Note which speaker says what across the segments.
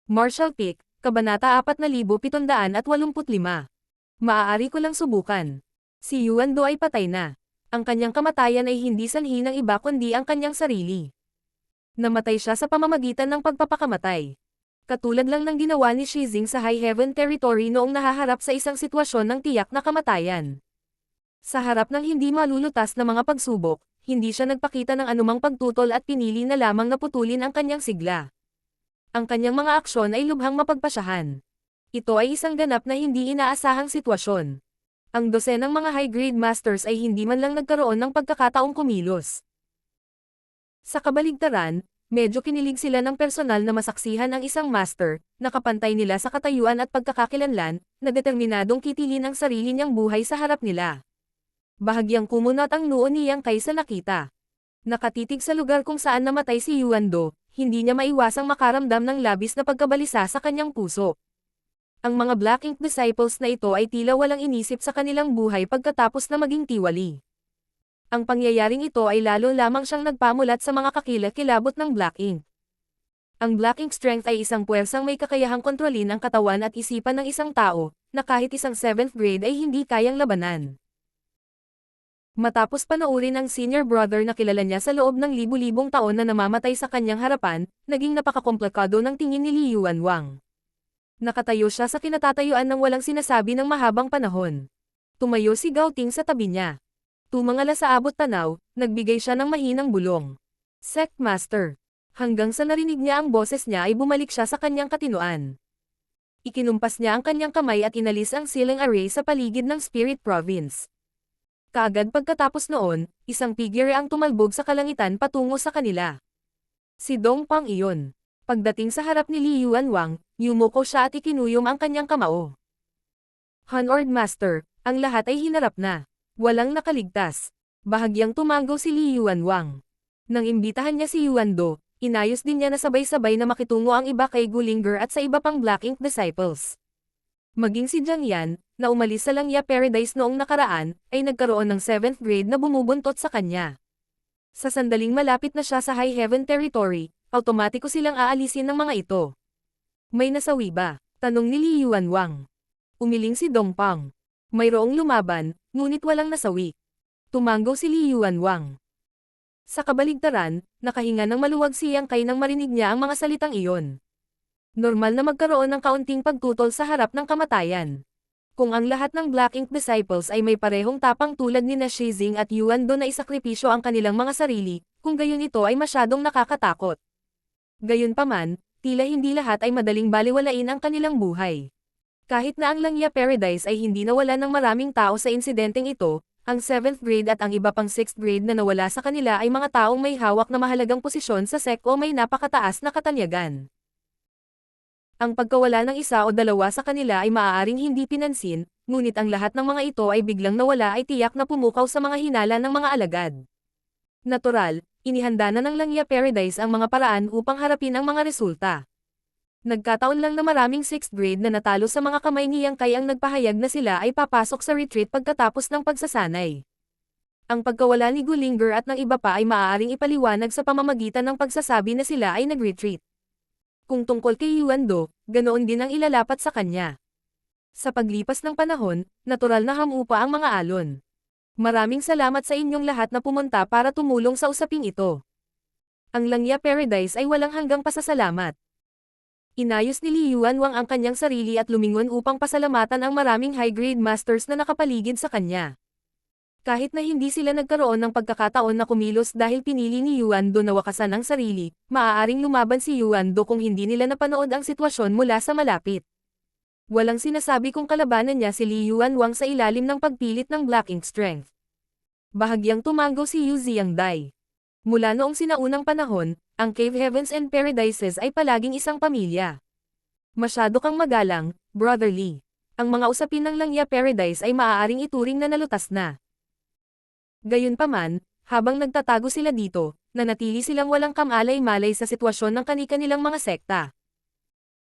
Speaker 1: Marshall Peak, Kabanata 4785. Maaari ko lang subukan. Si Yuan Do ay patay na. Ang kanyang kamatayan ay hindi sanhi ng iba kundi ang kanyang sarili. Namatay siya sa pamamagitan ng pagpapakamatay. Katulad lang ng ginawa ni Shizing sa High Heaven Territory noong nahaharap sa isang sitwasyon ng tiyak na kamatayan. Sa harap ng hindi malulutas na mga pagsubok, hindi siya nagpakita ng anumang pagtutol at pinili na lamang na putulin ang kanyang sigla. Ang kanyang mga aksyon ay lubhang mapagpasyahan. Ito ay isang ganap na hindi inaasahang sitwasyon. Ang dosenang mga high-grade masters ay hindi man lang nagkaroon ng pagkakataong kumilos. Sa kabaligtaran, medyo kinilig sila ng personal na masaksihan ang isang master, na kapantay nila sa katayuan at pagkakakilanlan, na determinadong kitilin ang sarili niyang buhay sa harap nila. Bahagyang kumunat ang noo niyang kaysa nakita. Nakatitig sa lugar kung saan namatay si Yuan Do, hindi niya maiwasang makaramdam ng labis na pagkabalisa sa kanyang puso. Ang mga Black Ink disciples na ito ay tila walang inisip sa kanilang buhay pagkatapos na maging tiwali. Ang pangyayaring ito ay lalo lamang siyang nagpamulat sa mga kakilakilabot ng Black Ink. Ang Black Ink Strength ay isang puwersang may kakayahang kontrolin ang katawan at isipan ng isang tao, na kahit isang 7th grade ay hindi kayang labanan. Matapos panoorin ang senior brother na kilala niya sa loob ng libu-libong taon na namamatay sa kanyang harapan, naging napakakomplikado ng tingin ni Li Yuanwang. Nakatayo siya sa kinatatayuan ng walang sinasabi ng mahabang panahon. Tumayo si Gao Ting sa tabi niya. Tumangala sa abot tanaw, nagbigay siya ng mahinang bulong. Sect Master. Hanggang sa narinig niya ang boses niya ay bumalik siya sa kanyang katinoan. Ikinumpas niya ang kanyang kamay at inalis ang ceiling array sa paligid ng Spirit Province. Kaagad pagkatapos noon, isang figure ang tumalbog sa kalangitan patungo sa kanila. Si Dong Pang iyon. Pagdating sa harap ni Li Yuanwang, yumuko siya at ikinuyom ang kanyang kamao. Honoured Master, ang lahat ay hinarap na. Walang nakaligtas. Bahagyang tumango si Li Yuanwang. Nang imbitahan niya si Yuan Do, inayos din niya na sabay-sabay na makitungo ang iba kay Gulinger at sa iba pang Black Ink disciples. Maging si Jiang Yan, na umalis sa Langya Paradise noong nakaraan, ay nagkaroon ng 7th grade na bumubuntot sa kanya. Sa sandaling malapit na siya sa High Heaven Territory, automatiko silang aalisin ng mga ito. May nasawi ba? Tanong ni Li Yuanwang. Umiling si Dong Pang. Mayroong lumaban, ngunit walang nasawi. Tumango si Li Yuanwang. Sa kabaligtaran, nakahinga ng maluwag si Yang Kai nang marinig niya ang mga salitang iyon. Normal na magkaroon ng kaunting pagtutol sa harap ng kamatayan. Kung ang lahat ng Black Ink disciples ay may parehong tapang tulad ni na Shizing at Yuan Do na isakripisyo ang kanilang mga sarili, kung gayon ito ay masyadong nakakatakot. Gayunpaman, tila hindi lahat ay madaling baliwalain ang kanilang buhay. Kahit na ang Langya Paradise ay hindi nawala ng maraming tao sa insidenteng ito, ang 7th grade at ang iba pang 6th grade na nawala sa kanila ay mga taong may hawak na mahalagang posisyon sa sect o may napakataas na katanyagan. Ang pagkawala ng isa o dalawa sa kanila ay maaaring hindi pinansin, ngunit ang lahat ng mga ito ay biglang nawala ay tiyak na pumukaw sa mga hinala ng mga alagad. Natural, inihanda na ng Langya Paradise ang mga paraan upang harapin ang mga resulta. Nagkataon lang na maraming 6th grade na natalo sa mga kamay ni Yang Kai ang nagpahayag na sila ay papasok sa retreat pagkatapos ng pagsasanay. Ang pagkawala ni Gulinger at ng iba pa ay maaaring ipaliwanag sa pamamagitan ng pagsasabi na sila ay nag-retreat. Kung tungkol kay Yuan Do, ganoon din ang ilalapat sa kanya. Sa paglipas ng panahon, natural na hamupa ang mga alon. Maraming salamat sa inyong lahat na pumunta para tumulong sa usaping ito. Ang Langya Paradise ay walang hanggang pasasalamat. Inayos ni Li Yuanwang ang kanyang sarili at lumingon upang pasalamatan ang maraming high-grade masters na nakapaligid sa kanya. Kahit na hindi sila nagkaroon ng pagkakataon na kumilos dahil pinili ni Yuan Do na wakasan ang sarili, maaaring lumaban si Yuan Do kung hindi nila napanood ang sitwasyon mula sa malapit. Walang sinasabi kung kalabanan niya si Li Yuanwang sa ilalim ng pagpilit ng Black Ink Strength. Bahagyang tumango si Yu Xiangdai. Mula noong sinaunang panahon, ang Cave Heavens and Paradises ay palaging isang pamilya. Masyado kang magalang, Brother Li. Ang mga usapin ng Langya Paradise ay maaaring ituring na nalutas na. Gayunpaman, habang nagtatago sila dito, nanatili silang walang kamalay-malay sa sitwasyon ng kani-kanilang mga sekta.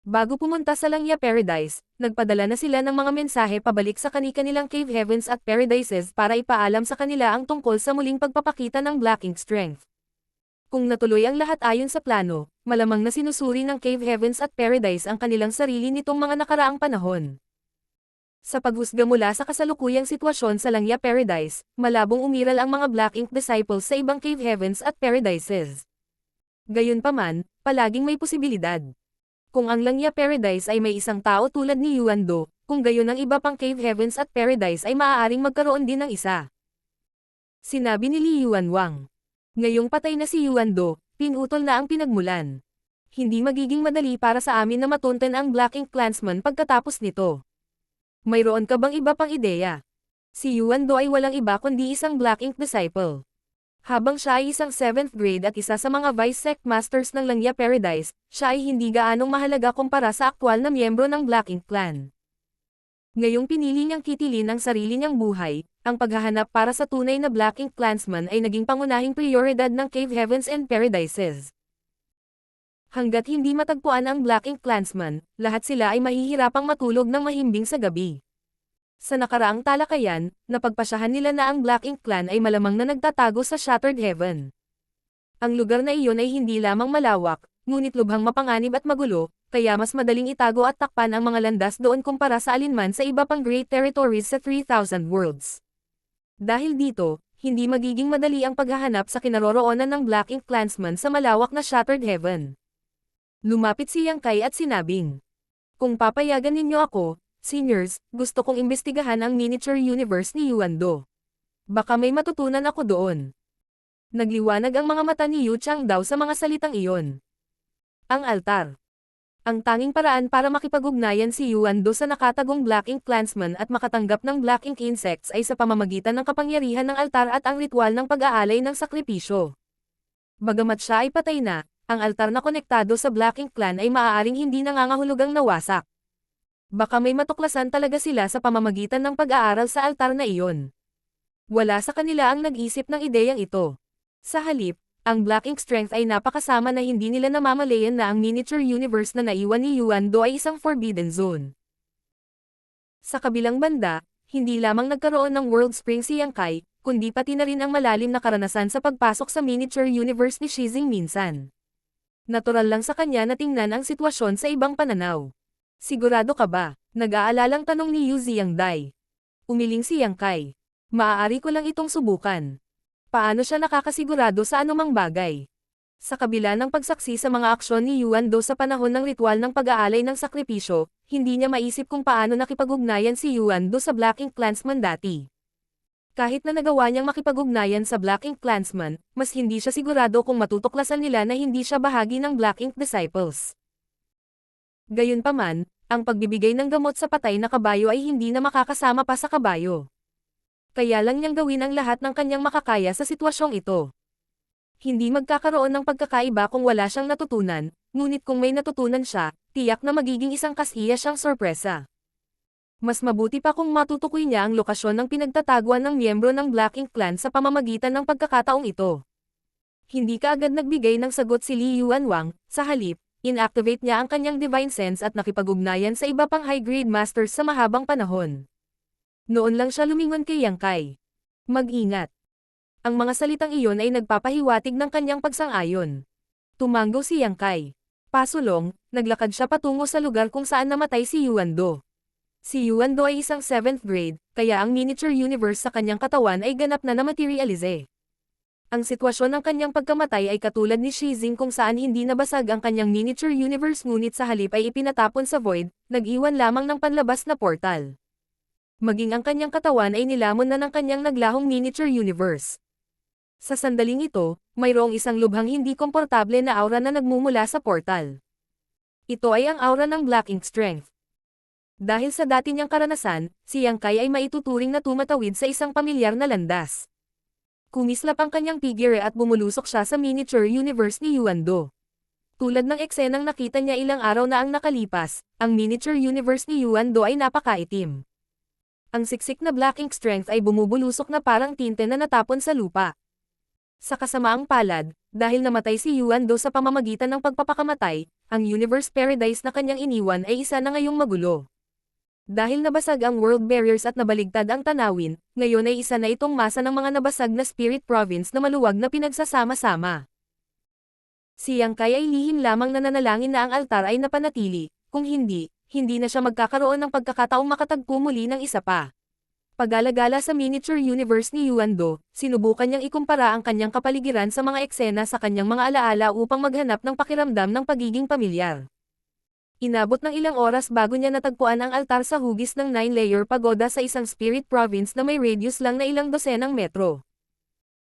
Speaker 1: Bago pumunta sa Langya Paradise, nagpadala na sila ng mga mensahe pabalik sa kani-kanilang Cave Heavens at Paradises para ipaalam sa kanila ang tungkol sa muling pagpapakita ng Black Ink Strength. Kung natuloy ang lahat ayon sa plano, malamang na sinusuri ng Cave Heavens at Paradise ang kanilang sarili nitong mga nakaraang panahon. Sa paghusga mula sa kasalukuyang sitwasyon sa Langya Paradise, malabong umiral ang mga Black Ink disciples sa ibang Cave Heavens at Paradises. Gayunpaman, palaging may posibilidad. Kung ang Langya Paradise ay may isang tao tulad ni Yuan Do, kung gayon ang iba pang Cave Heavens at Paradise ay maaaring magkaroon din ng isa. Sinabi ni Li Yuanwang. Ngayong patay na si Yuan Do, pinutol na ang pinagmulan. Hindi magiging madali para sa amin na matunten ang Black Ink Clansman pagkatapos nito. Mayroon ka bang iba pang ideya? Si Yuan Do ay walang iba kundi isang Black Ink disciple. Habang siya ay isang 7th grade at isa sa mga Vice Sect Masters ng Langya Paradise, siya ay hindi gaanong mahalaga kumpara sa aktwal na miyembro ng Black Ink Clan. Ngayong pinili niyang kitilin ang sarili niyang buhay, ang paghahanap para sa tunay na Black Ink Clansman ay naging pangunahing prioridad ng Cave Heavens and Paradises. Hanggat hindi matagpuan ang Black Ink Clansman, lahat sila ay mahihirapang matulog ng mahimbing sa gabi. Sa nakaraang talakayan, napagpasyahan nila na ang Black Ink Clan ay malamang na nagtatago sa Shattered Heaven. Ang lugar na iyon ay hindi lamang malawak, ngunit lubhang mapanganib at magulo, kaya mas madaling itago at takpan ang mga landas doon kumpara sa alinman sa iba pang Great Territories sa 3,000 Worlds. Dahil dito, hindi magiging madali ang paghahanap sa kinaroroonan ng Black Ink Clansman sa malawak na Shattered Heaven. Lumapit si Yang Kai at sinabing, "Kung papayagan ninyo ako, seniors, gusto kong imbestigahan ang miniature universe ni Yuan Do. Baka may matutunan ako doon." Nagliwanag ang mga mata ni Yu Changdao sa mga salitang iyon. Ang altar. Ang tanging paraan para makipag-ugnayan si Yuan Do sa nakatagong Black Ink Clansman at makatanggap ng Black Ink Insects ay sa pamamagitan ng kapangyarihan ng altar at ang ritual ng pag-aalay ng sakripisyo. Bagamat siya ay patay na, ang altar na konektado sa Black Ink Clan ay maaaring hindi nangangahulugang nawasak. Baka may matuklasan talaga sila sa pamamagitan ng pag-aaral sa altar na iyon. Wala sa kanila ang nag-isip ng ideyang ito. Sa halip, ang Black Ink Strength ay napakasama na hindi nila namamalayan na ang miniature universe na naiwan ni Yuan Do ay isang forbidden zone. Sa kabilang banda, hindi lamang nagkaroon ng World Spring si Yang Kai, kundi pati na rin ang malalim na karanasan sa pagpasok sa miniature universe ni Shizing minsan. Natural lang sa kanya na tingnan ang sitwasyon sa ibang pananaw. "Sigurado ka ba?" Nag-aalalang tanong ni Yu Xiangdai. Umiling si Yang Kai. "Maaari ko lang itong subukan." Paano siya nakakasigurado sa anumang bagay? Sa kabila ng pagsaksi sa mga aksyon ni Yuan Do sa panahon ng ritual ng pag-aalay ng sakripisyo, hindi niya maisip kung paano nakipag-ugnayan si Yuan Do sa Black Ink Clansman dati. Kahit na nagawa niyang makipag-ugnayan sa Black Ink Clansman, mas hindi siya sigurado kung matutuklasan nila na hindi siya bahagi ng Black Ink Disciples. Gayunpaman, ang pagbibigay ng gamot sa patay na kabayo ay hindi na makakasama pa sa kabayo. Kaya lang niyang gawin ang lahat ng kanyang makakaya sa sitwasyong ito. Hindi magkakaroon ng pagkakaiba kung wala siyang natutunan, ngunit kung may natutunan siya, tiyak na magiging isang kasiya siyang sorpresa. Mas mabuti pa kung matutukoy niya ang lokasyon ng pinagtataguan ng miyembro ng Black Ink Clan sa pamamagitan ng pagkakataong ito. Hindi kaagad nagbigay ng sagot si Li Yuanwang, sa halip, inactivate niya ang kanyang Divine Sense at nakipag-ugnayan sa iba pang high-grade masters sa mahabang panahon. Noon lang siya lumingon kay Yang Kai. "Mag-ingat." Ang mga salitang iyon ay nagpapahiwatig ng kanyang pagsang-ayon. Tumango si Yang Kai. Pasulong, naglakad siya patungo sa lugar kung saan namatay si Yuan Do. Si Yuan Do ay isang 7th grade, kaya ang miniature universe sa kanyang katawan ay ganap na na-materialize. Ang sitwasyon ng kanyang pagkamatay ay katulad ni Shizing kung saan hindi nabasag ang kanyang miniature universe ngunit sa halip ay ipinatapon sa void, nag-iwan lamang ng panlabas na portal. Maging ang kanyang katawan ay nilamon na ng kanyang naglahong miniature universe. Sa sandaling ito, mayroong isang lubhang hindi komportable na aura na nagmumula sa portal. Ito ay ang aura ng Black Ink Strength. Dahil sa dati niyang karanasan, si Yang Kai ay maituturing na tumatawid sa isang pamilyar na landas. Kumislap ang kanyang figure at bumulusok siya sa miniature universe ni Yuan Do. Tulad ng eksenang nakita niya ilang araw na ang nakalipas, ang miniature universe ni Yuan Do ay napakaitim. Ang siksik na Black Ink Strength ay bumubulusok na parang tinte na natapon sa lupa. Sa kasamaang palad, dahil namatay si Yuan Do sa pamamagitan ng pagpapakamatay, ang Universe Paradise na kanyang iniwan ay isa na ngayong magulo. Dahil nabasag ang world barriers at nabaligtad ang tanawin, ngayon ay isa na itong masa ng mga nabasag na Spirit Province na maluwag na pinagsasama-sama. Si Yang Kai ay lihim lamang na nanalangin na ang altar ay napanatili, kung hindi, hindi na siya magkakaroon ng pagkakataong makatagpo muli ng isa pa. Pag-alagala sa miniature universe ni Yuan Do, sinubukan niyang ikumpara ang kanyang kapaligiran sa mga eksena sa kanyang mga alaala upang maghanap ng pakiramdam ng pagiging pamilyar. Inabot ng ilang oras bago niya natagpuan ang altar sa hugis ng 9-layer pagoda sa isang spirit province na may radius lang na ilang dosenang metro.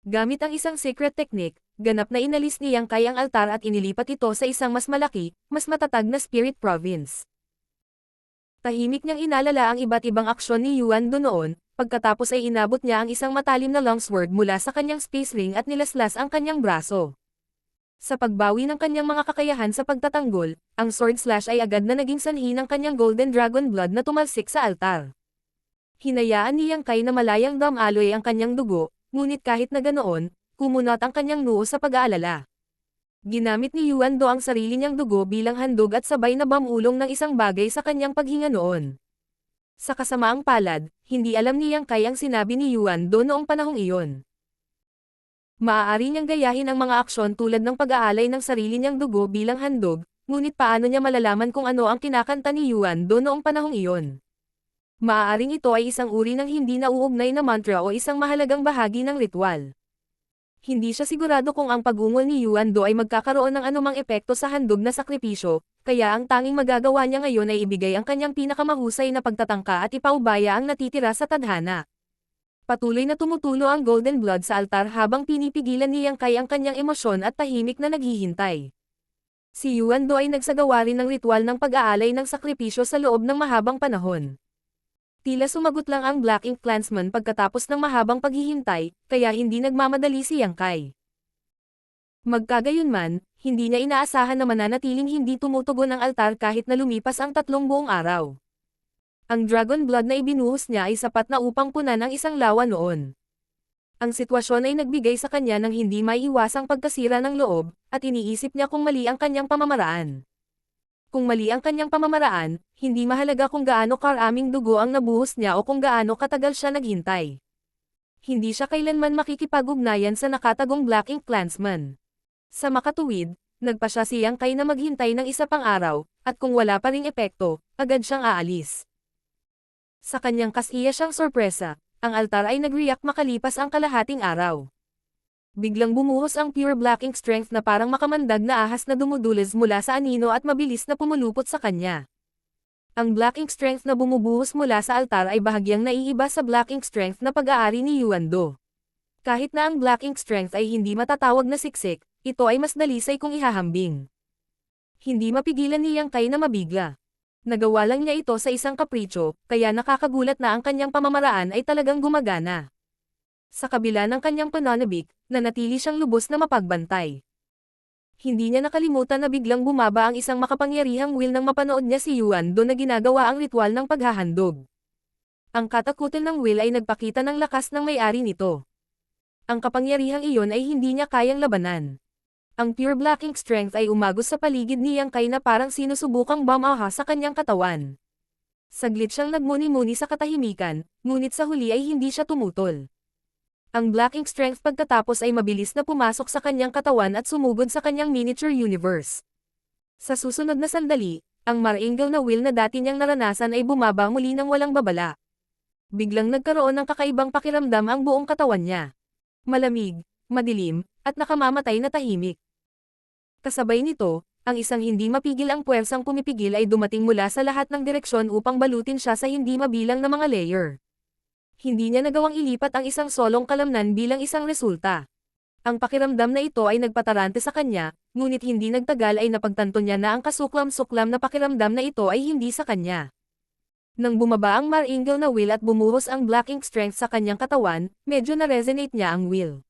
Speaker 1: Gamit ang isang secret technique, ganap na inalis ni Yang Kai ang altar at inilipat ito sa isang mas malaki, mas matatag na spirit province. Tahimik niyang inalala ang iba't ibang aksyon ni Yuan Do noon, pagkatapos ay inabot niya ang isang matalim na longsword mula sa kanyang space ring at nilaslas ang kanyang braso. Sa pagbawi ng kanyang mga kakayahan sa pagtatanggol, ang sword slash ay agad na naging sanhi ng kanyang golden dragon blood na tumalsik sa altar. Hinayaan ni Yang Kai na malayang damaloy ang kanyang dugo, ngunit kahit na ganoon, kumunot ang kanyang noo sa pag-aalala. Ginamit ni Yuan Do ang sarili niyang dugo bilang handog at sabay na bamulong ng isang bagay sa kanyang paghinga noon. Sa kasamaang palad, hindi alam ni Yang Kai ang sinabi ni Yuan Do noong panahong iyon. Maaari niyang gayahin ang mga aksyon tulad ng pag-aalay ng sarili niyang dugo bilang handog, ngunit paano niya malalaman kung ano ang kinakanta ni Yuan Do noong panahong iyon? Maaaring ito ay isang uri ng hindi nauugnay na mantra o isang mahalagang bahagi ng ritual. Hindi siya sigurado kung ang pag-ungol ni Yuan Do ay magkakaroon ng anumang epekto sa handog na sakripisyo, kaya ang tanging magagawa niya ngayon ay ibigay ang kanyang pinakamahusay na pagtatangka at ipaubaya ang natitira sa tadhana. Patuloy na tumutulo ang golden blood sa altar habang pinipigilan ni Yang Kai ang kanyang emosyon at tahimik na naghihintay. Si Yuan Do ay nagsagawa rin ng ritual ng pag-aalay ng sakripisyo sa loob ng mahabang panahon. Tila sumagot lang ang Black Ink Clansman pagkatapos ng mahabang paghihintay, kaya hindi nagmamadali si Yang Kai. Magkagayunman, hindi niya inaasahan na mananatiling hindi tumutugon ang altar kahit na lumipas ang 3 buong araw. Ang dragon blood na ibinuhos niya ay sapat na upang punan ang isang lawa noon. Ang sitwasyon ay nagbigay sa kanya ng hindi maiiwasang pagkasira ng loob, at iniisip niya kung mali ang kanyang pamamaraan. Kung mali ang kanyang pamamaraan, hindi mahalaga kung gaano karaming dugo ang nabuhos niya o kung gaano katagal siya naghintay. Hindi siya kailanman makikipag-ugnayan sa nakatagong Black Ink Clansman. Sa makatuwid, nagpa siya si Yang Kai na maghintay ng isa pang araw, at kung wala pa ring epekto, agad siyang aalis. Sa kanyang kasiya siyang sorpresa, ang altar ay nag-react makalipas ang kalahating araw. Biglang bumuhos ang pure Black Ink strength na parang makamandag na ahas na dumudulas mula sa anino at mabilis na pumulupot sa kanya. Ang Black Ink strength na bumubuhos mula sa altar ay bahagyang naiiba sa Black Ink strength na pag-aari ni Yuan Do. Kahit na ang Black Ink strength ay hindi matatawag na siksik, ito ay mas dalisay kung ihahambing. Hindi mapigilan ni Yang Kai na mabigla. Nagawa lang niya ito sa isang kapritsyo, kaya nakakagulat na ang kanyang pamamaraan ay talagang gumagana. Sa kabila ng kanyang pananabik, nanatili siyang lubos na mapagbantay. Hindi niya nakalimutan na biglang bumaba ang isang makapangyarihang will nang mapanood niya si Yuan Do na ginagawa ang ritual ng paghahandog. Ang katakutan ng will ay nagpakita ng lakas ng may-ari nito. Ang kapangyarihang iyon ay hindi niya kayang labanan. Ang pure Black Ink strength ay umagos sa paligid ni Yang Kai na parang sinusubukang bumaha sa kanyang katawan. Saglit siyang nagmuni-muni sa katahimikan, ngunit sa huli ay hindi siya tumutol. Ang Black Ink strength pagkatapos ay mabilis na pumasok sa kanyang katawan at sumugod sa kanyang miniature universe. Sa susunod na sandali, ang Mar-Angel na will na dati niyang naranasan ay bumaba muli ng walang babala. Biglang nagkaroon ng kakaibang pakiramdam ang buong katawan niya. Malamig, madilim, at nakamamatay na tahimik. Kasabay nito, ang isang hindi mapigil ang puwersang pumipigil ay dumating mula sa lahat ng direksyon upang balutin siya sa hindi mabilang na mga layer. Hindi niya nagawang ilipat ang isang solong kalamnan bilang isang resulta. Ang pakiramdam na ito ay nagpatarante sa kanya, ngunit hindi nagtagal ay napagtanto niya na ang kasuklam-suklam na pakiramdam na ito ay hindi sa kanya. Nang bumaba ang Mar-Angel na will at bumuhos ang Black Ink strength sa kanyang katawan, medyo na-resonate niya ang will.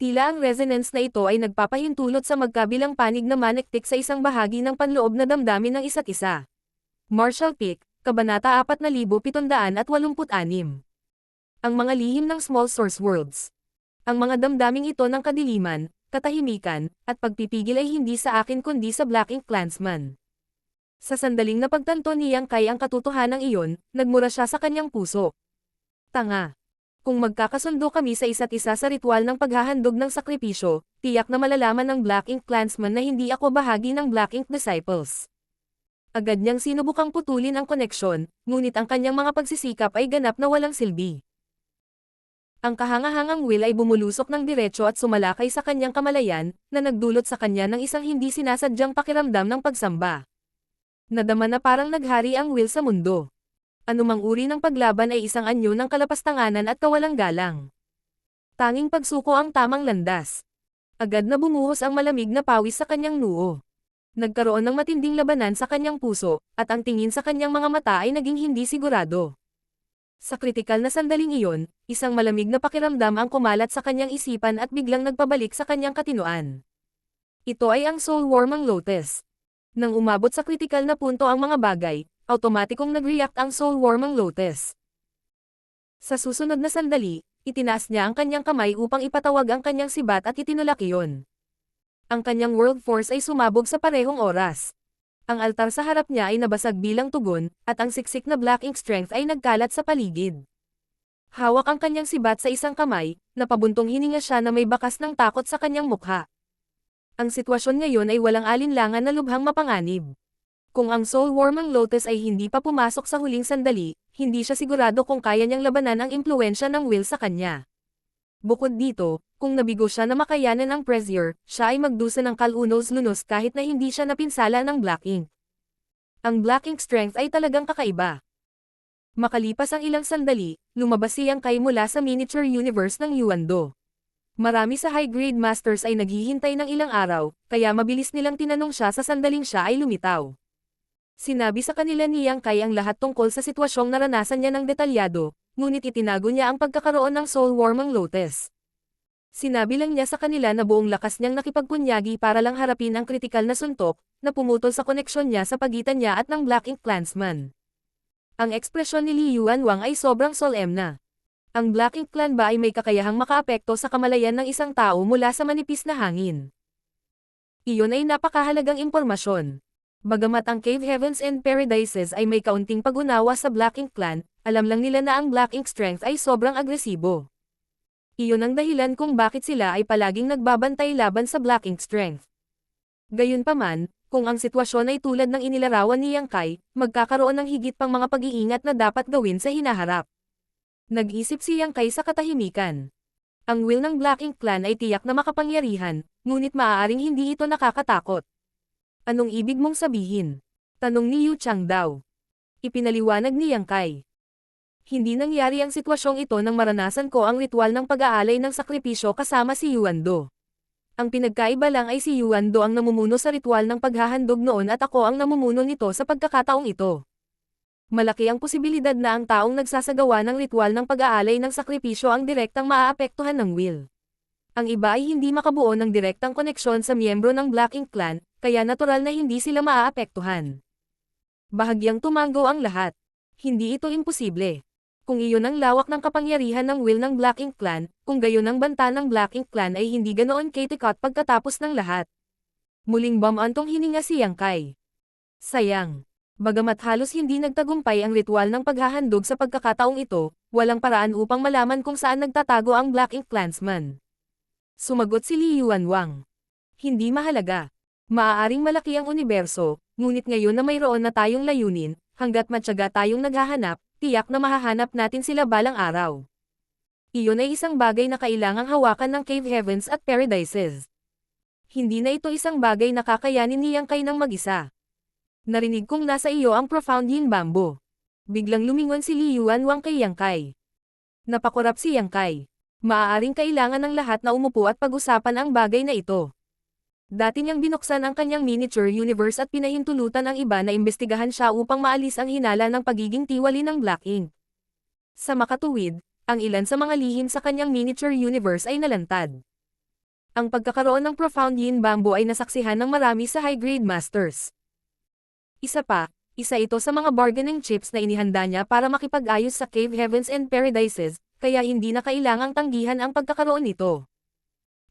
Speaker 1: Tila ang resonance na ito ay nagpapahintulot sa magkabilang panig na manektik sa isang bahagi ng panloob na damdamin ng isa't isa. Martial Peak, Kabanata 4786. Ang mga lihim ng Small Source Worlds. Ang mga damdaming ito ng kadiliman, katahimikan, at pagpipigil ay hindi sa akin kundi sa Black Ink Clansman. Sa sandaling napagtanto ni Yang Kai ang katotohanan iyon, nagmura siya sa kanyang puso. Tanga. Kung magkakasundo kami sa isa't isa sa ritual ng paghahandog ng sakripisyo, tiyak na malalaman ng Black Ink Clansman na hindi ako bahagi ng Black Ink Disciples. Agad niyang sinubukang putulin ang koneksyon, ngunit ang kanyang mga pagsisikap ay ganap na walang silbi. Ang kahangahangang Will ay bumulusok ng diretso at sumalakay sa kanyang kamalayan, na nagdulot sa kanya ng isang hindi sinasadyang pakiramdam ng pagsamba. Nadama na parang naghari ang Will sa mundo. Anumang uri ng paglaban ay isang anyo ng kalapastanganan at kawalang galang. Tanging pagsuko ang tamang landas. Agad na bumuhos ang malamig na pawis sa kanyang noo. Nagkaroon ng matinding labanan sa kanyang puso, at ang tingin sa kanyang mga mata ay naging hindi sigurado. Sa kritikal na sandaling iyon, isang malamig na pakiramdam ang kumalat sa kanyang isipan at biglang nagpabalik sa kanyang katinoan. Ito ay ang soul-warming lotus. Nang umabot sa kritikal na punto ang mga bagay, automatikong nag-react ang soul-warming lotus. Sa susunod na sandali, itinaas niya ang kanyang kamay upang ipatawag ang kanyang sibat at itinulak iyon. Ang kanyang world force ay sumabog sa parehong oras. Ang altar sa harap niya ay nabasag bilang tugon, at ang siksik na Black Ink strength ay nagkalat sa paligid. Hawak ang kanyang sibat sa isang kamay, napabuntong hininga siya na may bakas ng takot sa kanyang mukha. Ang sitwasyon ngayon ay walang alinlangan na lubhang mapanganib. Kung ang soul-warming lotus ay hindi pa pumasok sa huling sandali, hindi siya sigurado kung kaya niyang labanan ang impluwensya ng Will sa kanya. Bukod dito, kung nabigo siya na makayanan ang pressure, siya ay magdusa ng kalunos-lunos kahit na hindi siya napinsala ng Black Ink. Ang Black Ink strength ay talagang kakaiba. Makalipas ang ilang sandali, lumabas si Yang Kai mula sa miniature universe ng Yuando. Marami sa high-grade masters ay naghihintay ng ilang araw, kaya mabilis nilang tinanong siya sa sandaling siya ay lumitaw. Sinabi sa kanila ni Yang Kai ang lahat tungkol sa sitwasyong naranasan niya ng detalyado, ngunit itinago niya ang pagkakaroon ng soul-warming lotus. Sinabi lang niya sa kanila na buong lakas niyang nakipagpunyagi para lang harapin ang kritikal na suntok, na pumutol sa koneksyon niya sa pagitan niya at ng Black Ink Clansman. Ang ekspresyon ni Li Yuanwang ay sobrang solemna. Ang Black Ink Clan ba ay may kakayahang makaapekto sa kamalayan ng isang tao mula sa manipis na hangin? Iyon ay napakahalagang impormasyon. Bagamat ang Cave Heavens and Paradises ay may kaunting pag-unawa sa Black Ink Clan, alam lang nila na ang Black Ink strength ay sobrang agresibo. Iyon ang dahilan kung bakit sila ay palaging nagbabantay laban sa Black Ink strength. Gayunpaman, kung ang sitwasyon ay tulad ng inilarawan ni Yang Kai, magkakaroon ng higit pang mga pag-iingat na dapat gawin sa hinaharap. Nag-isip si Yang Kai sa katahimikan. Ang will ng Black Ink Clan ay tiyak na makapangyarihan, ngunit maaaring hindi ito nakakatakot. Anong ibig mong sabihin? Tanong ni Yu Changdao. Ipinaliwanag ni Yang Kai. Hindi nangyari ang sitwasyong ito nang maranasan ko ang ritual ng pag-aalay ng sakripisyo kasama si Yuando. Ang pinagkaiba lang ay si Yuando ang namumuno sa ritual ng paghahandog noon at ako ang namumuno nito sa pagkakataong ito. Malaki ang posibilidad na ang taong nagsasagawa ng ritual ng pag-aalay ng sakripisyo ang direktang maaapektuhan ng will. Ang iba ay hindi makabuo ng direktang koneksyon sa miyembro ng Black Ink Clan, kaya natural na hindi sila maaapektuhan. Bahagyang tumango ang lahat. Hindi ito imposible. Kung iyon ang lawak ng kapangyarihan ng will ng Black Ink Clan, kung gayon ang banta ng Black Ink Clan ay hindi ganoon katikat pagkatapos ng lahat. Muling bumantong hininga si Yang Kai. Sayang. Bagamat halos hindi nagtagumpay ang ritual ng paghahandog sa pagkakataong ito, walang paraan upang malaman kung saan nagtatago ang Black Ink Clansman. Sumagot si Li Yuanwang. Hindi mahalaga. Maaaring malaki ang universo, ngunit ngayon na mayroon na tayong layunin, hanggat matyaga tayong naghahanap, tiyak na mahahanap natin sila balang araw. Iyon ay isang bagay na kailangang hawakan ng Cave Heavens at Paradises. Hindi na ito isang bagay na kakayanin ni Yang Kai ng mag-isa. Narinig kong nasa iyo ang profound yin bamboo. Biglang lumingon si Li Yuanwang kay Yang Kai. Napakurap si Yang Kai. Maaaring kailangan ng lahat na umupo at pag-usapan ang bagay na ito. Dati niyang binuksan ang kanyang miniature universe at pinahintulutan ang iba na imbestigahan siya upang maalis ang hinala ng pagiging tiwali ng Black Ink. Sa makatuwid, ang ilan sa mga lihim sa kanyang miniature universe ay nalantad. Ang pagkakaroon ng profound yin bamboo ay nasaksihan ng marami sa high-grade masters. Isa ito sa mga bargaining chips na inihanda niya para makipag-ayos sa Cave Heavens and Paradises, kaya hindi na kailangang tanggihan ang pagkakaroon nito.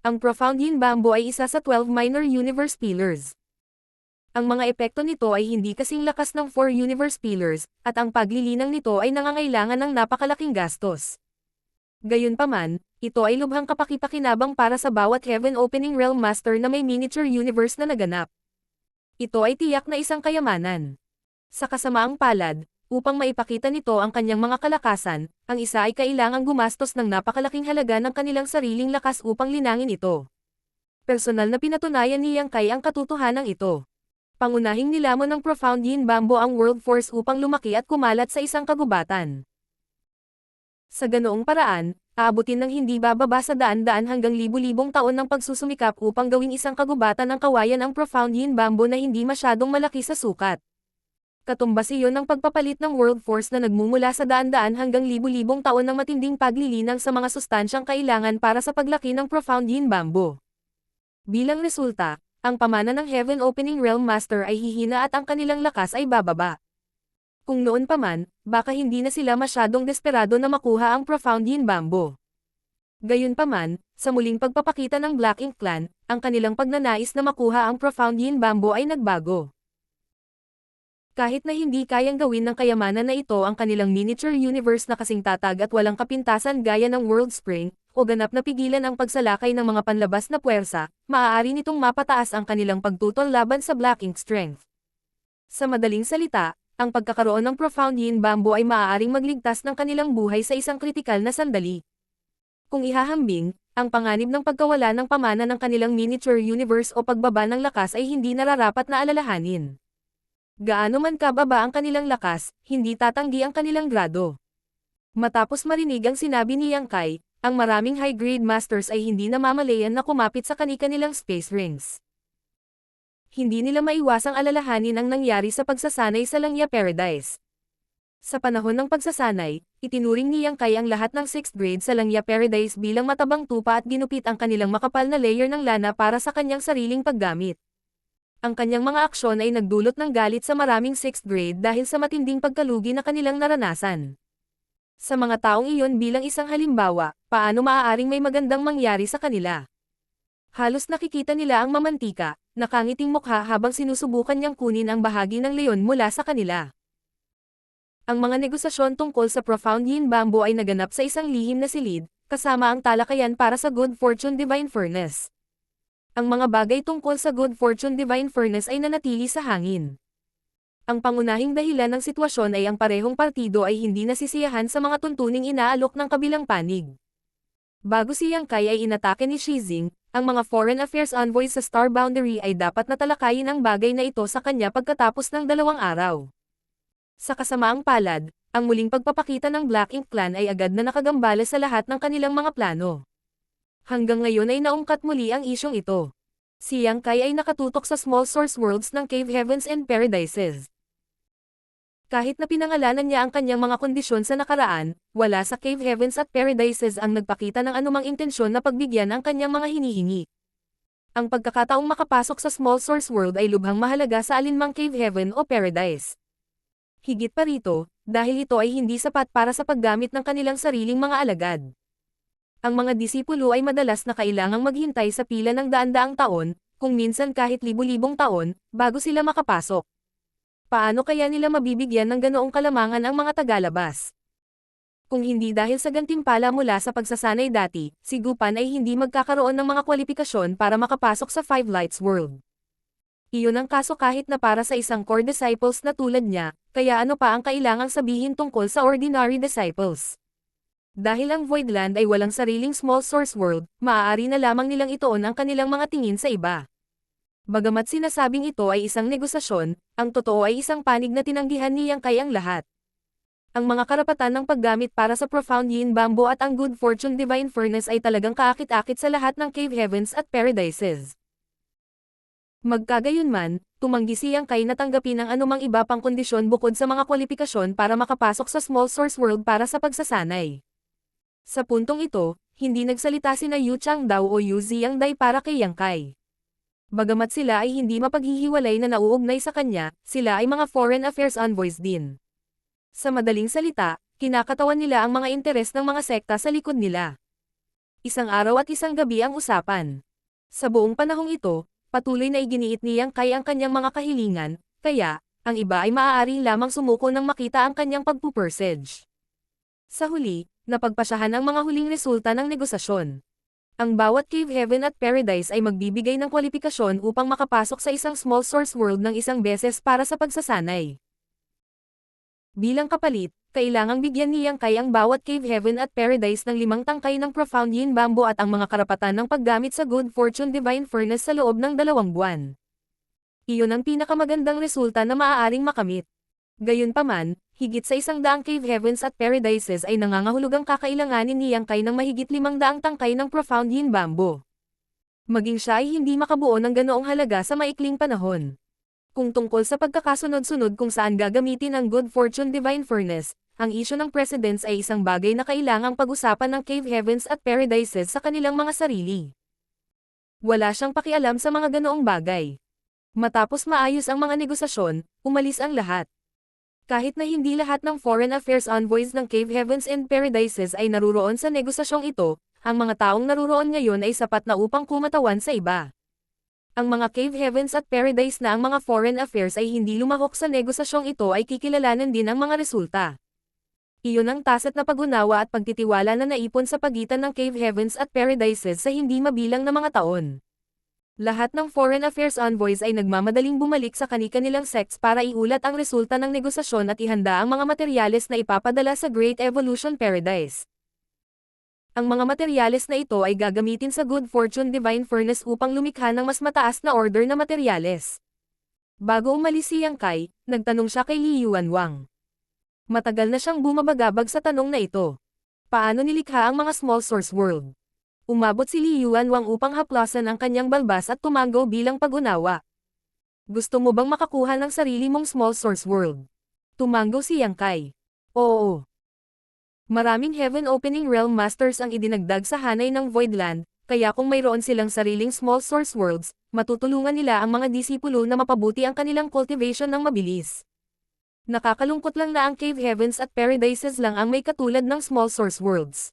Speaker 1: Ang profound yin bamboo ay isa sa 12 minor universe pillars. Ang mga epekto nito ay hindi kasing lakas ng 4 universe pillars, at ang paglilinang nito ay nangangailangan ng napakalaking gastos. Gayunpaman, ito ay lubhang kapaki-pakinabang para sa bawat Heaven Opening Realm Master na may miniature universe na naganap. Ito ay tiyak na isang kayamanan. Sa kasamaang palad, upang maipakita nito ang kanyang mga kalakasan, ang isa ay kailangang gumastos ng napakalaking halaga ng kanilang sariling lakas upang linangin ito. Personal na pinatunayan ni Yang Kai ang katotohanan ito. Pangunahing nilamon ng Profound Yin Bamboo ang World Force upang lumaki at kumalat sa isang kagubatan. Sa ganoong paraan, aabutin ng hindi bababa sa daan-daan hanggang libu-libong taon ng pagsusumikap upang gawing isang kagubatan ng kawayan ang Profound Yin Bamboo na hindi masyadong malaki sa sukat. Katumbas iyon ng pagpapalit ng World Force na nagmumula sa daan-daan hanggang libu-libong taon ng matinding paglilinang sa mga sustansyang kailangan para sa paglaki ng Profound Yin Bamboo. Bilang resulta, ang pamana ng Heaven Opening Realm Master ay hihina at ang kanilang lakas ay bababa. Kung noon pa man, baka hindi na sila masyadong desperado na makuha ang Profound Yin Bamboo. Gayunpaman, sa muling pagpapakita ng Black Ink Clan, ang kanilang pagnanais na makuha ang Profound Yin Bamboo ay nagbago. Kahit na hindi kayang gawin ng kayamanan na ito ang kanilang miniature universe na kasing tatag at walang kapintasan gaya ng World Spring, o ganap na pigilan ang pagsalakay ng mga panlabas na puwersa, maaari nitong mapataas ang kanilang pagtutol laban sa Black Ink Strength. Sa madaling salita, ang pagkakaroon ng Profound Yin Bamboo ay maaaring magligtas ng kanilang buhay sa isang kritikal na sandali. Kung ihahambing, ang panganib ng pagkawala ng pamana ng kanilang miniature universe o pagbaba ng lakas ay hindi nararapat na alalahanin. Gaano man kababa ang kanilang lakas, hindi tatanggi ang kanilang grado. Matapos marinig ang sinabi ni Yang Kai, ang maraming high-grade masters ay hindi namamalayan na kumapit sa kani-kanilang space rings. Hindi nila maiwasang alalahanin ang nangyari sa pagsasanay sa Langya Paradise. Sa panahon ng pagsasanay, itinuring ni Yang Kai ang lahat ng 6th grade sa Langya Paradise bilang matabang tupa at ginupit ang kanilang makapal na layer ng lana para sa kanyang sariling paggamit. Ang kanyang mga aksyon ay nagdulot ng galit sa maraming 6th grade dahil sa matinding pagkalugi na kanilang naranasan. Sa mga taong iyon bilang isang halimbawa, paano maaaring may magandang mangyari sa kanila? Halos nakikita nila ang mamantika, nakangiting mukha habang sinusubukan niyang kunin ang bahagi ng leon mula sa kanila. Ang mga negosasyon tungkol sa Profound Yin Bamboo ay naganap sa isang lihim na silid, kasama ang talakayan para sa Good Fortune Divine Furnace. Ang mga bagay tungkol sa Good Fortune Divine Furnace ay nanatili sa hangin. Ang pangunahing dahilan ng sitwasyon ay ang parehong partido ay hindi nasisiyahan sa mga tuntuning inaalok ng kabilang panig. Bago si Yang Kai ay inatake ni Shizing, ang mga foreign affairs envoys sa Star Boundary ay dapat natalakayin ang bagay na ito sa kanya pagkatapos ng 2 araw. Sa kasamaang palad, ang muling pagpapakita ng Black Ink Clan ay agad na nakagambala sa lahat ng kanilang mga plano. Hanggang ngayon ay naungkat muli ang isyong ito. Si Yang Kai ay nakatutok sa small source worlds ng Cave Heavens and Paradises. Kahit na pinangalanan niya ang kanyang mga kondisyon sa nakaraan, wala sa Cave Heavens at Paradises ang nagpakita ng anumang intensyon na pagbigyan ang kanyang mga hinihingi. Ang pagkakataong makapasok sa Small Source World ay lubhang mahalaga sa alinmang Cave Heaven o Paradise. Higit pa rito, dahil ito ay hindi sapat para sa paggamit ng kanilang sariling mga alagad. Ang mga disipulo ay madalas na kailangang maghintay sa pila ng daan-daang taon, kung minsan kahit libu-libong taon, bago sila makapasok. Paano kaya nila mabibigyan ng ganoong kalamangan ang mga tagalabas? Kung hindi dahil sa gantimpala mula sa pagsasanay dati, si Gupan ay hindi magkakaroon ng mga kwalifikasyon para makapasok sa Five Lights World. Iyon ang kaso kahit na para sa isang core disciples na tulad niya, kaya ano pa ang kailangang sabihin tungkol sa ordinary disciples? Dahil ang Voidland ay walang sariling small source world, maaari na lamang nilang ituon ang kanilang mga tingin sa iba. Bagamat sinasabing ito ay isang negosasyon, ang totoo ay isang panig na tinanggihan ni Yang Kai ang lahat. Ang mga karapatan ng paggamit para sa Profound Yin Bamboo at ang Good Fortune Divine Furnace ay talagang kaakit-akit sa lahat ng Cave Heavens at Paradises. Magkagayunman, tumanggi si Yang Kai na tanggapin ang anumang iba pang kondisyon bukod sa mga kwalifikasyon para makapasok sa Small Source World para sa pagsasanay. Sa puntong ito, hindi nagsalita sina Yu Changdao o Yu Ziyangdai para kay Yang Kai. Bagamat sila ay hindi mapaghihiwalay na nauugnay sa kanya, sila ay mga foreign affairs envoys din. Sa madaling salita, kinakatawan nila ang mga interes ng mga sekta sa likod nila. Isang araw at isang gabi ang usapan. Sa buong panahong ito, patuloy na iginiit ni Yang Kai ang kanyang mga kahilingan, kaya, ang iba ay maaari lamang sumuko nang makita ang kanyang pagpupursage. Sa huli, napagpasyahan ang mga huling resulta ng negosasyon. Ang bawat Cave Heaven at Paradise ay magbibigay ng kwalifikasyon upang makapasok sa isang small source world ng isang beses para sa pagsasanay. Bilang kapalit, kailangang bigyan ni Yang Kai ang bawat Cave Heaven at Paradise ng 5 tangkay ng Profound Yin Bamboo at ang mga karapatan ng paggamit sa Good Fortune Divine Furnace sa loob ng 2 buwan. Iyon ang pinakamagandang resulta na maaaring makamit. Gayunpaman, higit sa 100 Cave Heavens at Paradises ay nangangahulugang kakailanganin ni Yang Kai ng mahigit 500 tangkay ng Profound Yin Bamboo. Maging siya ay hindi makabuo ng ganoong halaga sa maikling panahon. Kung tungkol sa pagkakasunod-sunod kung saan gagamitin ang Good Fortune Divine Furnace, ang isyu ng Presidents ay isang bagay na kailangang pag-usapan ng Cave Heavens at Paradises sa kanilang mga sarili. Wala siyang pakialam sa mga ganoong bagay. Matapos maayos ang mga negosasyon, umalis ang lahat. Kahit na hindi lahat ng Foreign Affairs Envoys ng Cave Heavens and Paradises ay naruroon sa negosasyong ito, ang mga taong naruroon ngayon ay sapat na upang kumatawan sa iba. Ang mga Cave Heavens at Paradise na ang mga Foreign Affairs ay hindi lumahok sa negosasyong ito ay kikilalanan din ang mga resulta. Iyon ang taset na pag-unawa at pagtitiwala na naipon sa pagitan ng Cave Heavens at Paradises sa hindi mabilang na mga taon. Lahat ng Foreign Affairs Envoys ay nagmamadaling bumalik sa kani-kanilang sects para iulat ang resulta ng negosasyon at ihanda ang mga materyales na ipapadala sa Great Evolution Paradise. Ang mga materyales na ito ay gagamitin sa Good Fortune Divine Furnace upang lumikha ng mas mataas na order na materyales. Bago umalis si Yang Kai, nagtanong siya kay Li Yuanwang. Matagal na siyang bumabagabag sa tanong na ito. Paano nilikha ang mga small source world? Umabot si Li Yuanwang upang haplasan ang kanyang balbas at tumanggo bilang pag-unawa. Gusto mo bang makakuha ng sarili mong small source world? Tumanggo si Yang Kai. Oo. Maraming Heaven Opening Realm Masters ang idinagdag sa hanay ng Voidland, kaya kung mayroon silang sariling small source worlds, matutulungan nila ang mga disipulo na mapabuti ang kanilang cultivation ng mabilis. Nakakalungkot lang na ang Cave Heavens at Paradises lang ang may katulad ng small source worlds.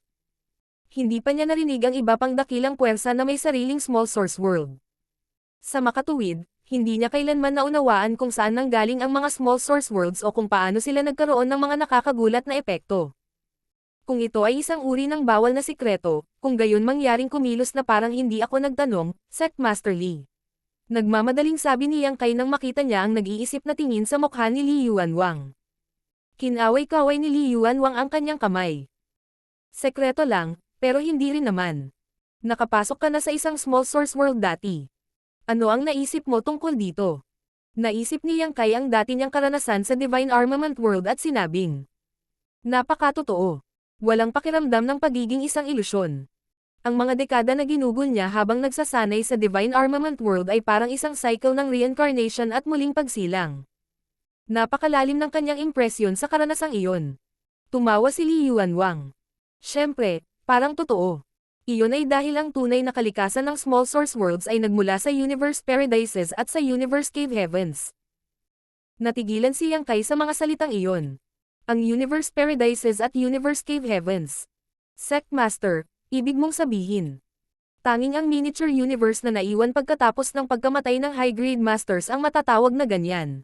Speaker 1: Hindi pa niya narinig ang iba pang dakilang puwersa na may sariling small source world. Sa makatuwid, hindi niya kailanman naunawaan kung saan nanggaling ang mga small source worlds o kung paano sila nagkaroon ng mga nakakagulat na epekto. Kung ito ay isang uri ng bawal na sikreto, kung gayon mangyaring kumilos na parang hindi ako nagtanong, Sect Master Li. Nagmamadaling sabi ni Yang Kai nang makita niya ang nag-iisip na tingin sa mukha ni Li Yuanwang. Kinaway-kaway ni Li Yuanwang ang kanyang kamay. Sekreto lang, pero hindi rin naman. Nakapasok ka na sa isang small source world dati. Ano ang naisip mo tungkol dito? Naisip ni Yang Kai ang dati niyang karanasan sa Divine Armament World at sinabing, napakatotoo. Walang pakiramdam ng pagiging isang ilusyon. Ang mga dekada na ginugol niya habang nagsasanay sa Divine Armament World ay parang isang cycle ng reincarnation at muling pagsilang. Napakalalim ng kanyang impresyon sa karanasang iyon. Tumawa si Li Yuanwang. Siyempre, parang totoo. Iyon ay dahil ang tunay na kalikasan ng small source worlds ay nagmula sa Universe Paradises at sa Universe Cave Heavens. Natigilan si Yang Kai sa mga salitang iyon. Ang Universe Paradises at Universe Cave Heavens. Sect Master, ibig mong sabihin. Tanging ang miniature universe na naiwan pagkatapos ng pagkamatay ng high-grade masters ang matatawag na ganyan.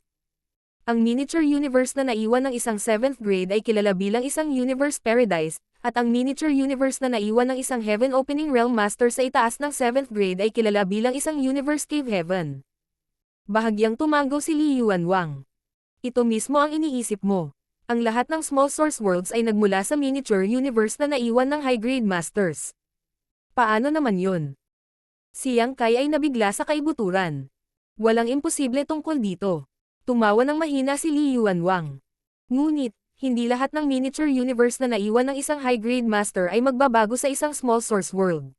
Speaker 1: Ang miniature universe na naiwan ng isang 7th grade ay kilala bilang isang Universe Paradise, at ang miniature universe na naiwan ng isang Heaven Opening Realm Master sa itaas ng 7th grade ay kilala bilang isang Universe Cave Heaven. Bahagyang tumanggo si Li Yuanwang. Ito mismo ang iniisip mo. Ang lahat ng small source worlds ay nagmula sa miniature universe na naiwan ng high-grade masters. Paano naman yun? Si Yang Kai ay nabigla sa kaibuturan. Walang imposible tungkol dito. Tumawa ng mahina si Li Yuanwang. Ngunit, hindi lahat ng miniature universe na naiwan ng isang high-grade master ay magbabago sa isang small source world.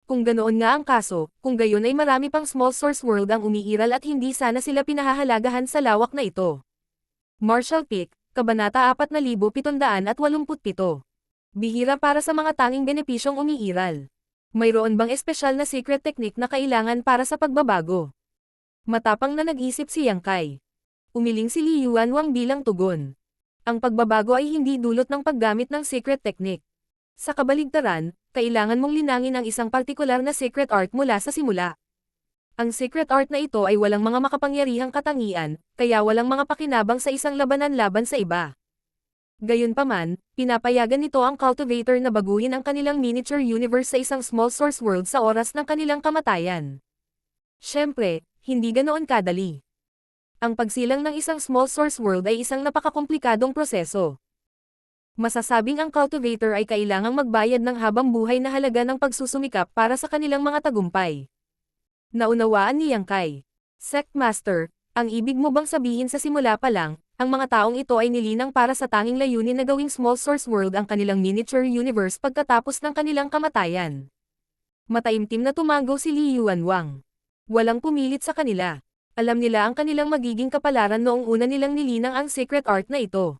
Speaker 1: Kung ganoon nga ang kaso, kung gayon ay marami pang small source world ang umiiral at hindi sana sila pinahahalagahan sa lawak na ito. Marshall Peak, Kabanata 4787. Bihira para sa mga tanging benepisyong umiiral. Mayroon bang espesyal na secret technique na kailangan para sa pagbabago? Matapang na nag-isip si Yang Kai. Umiling si Li Yuanwang bilang tugon. Ang pagbabago ay hindi dulot ng paggamit ng secret technique. Sa kabaligtaran, kailangan mong linangin ang isang partikular na secret art mula sa simula. Ang secret art na ito ay walang mga makapangyarihang katangian, kaya walang mga pakinabang sa isang labanan laban sa iba. Gayunpaman, pinapayagan nito ang cultivator na baguhin ang kanilang miniature universe sa isang small source world sa oras ng kanilang kamatayan. Siyempre, hindi ganoon kadali. Ang pagsilang ng isang small source world ay isang napakakomplikadong proseso. Masasabing ang cultivator ay kailangang magbayad ng habang buhay na halaga ng pagsusumikap para sa kanilang mga tagumpay. Naunawaan ni Yang Kai. Sect Master, ang ibig mo bang sabihin sa simula pa lang, ang mga taong ito ay nilinang para sa tanging layunin na gawing small source world ang kanilang miniature universe pagkatapos ng kanilang kamatayan? Mataimtim na tumango si Li Yuanwang. Walang pumilit sa kanila. Alam nila ang kanilang magiging kapalaran noong una nilang nilinang ang secret art na ito.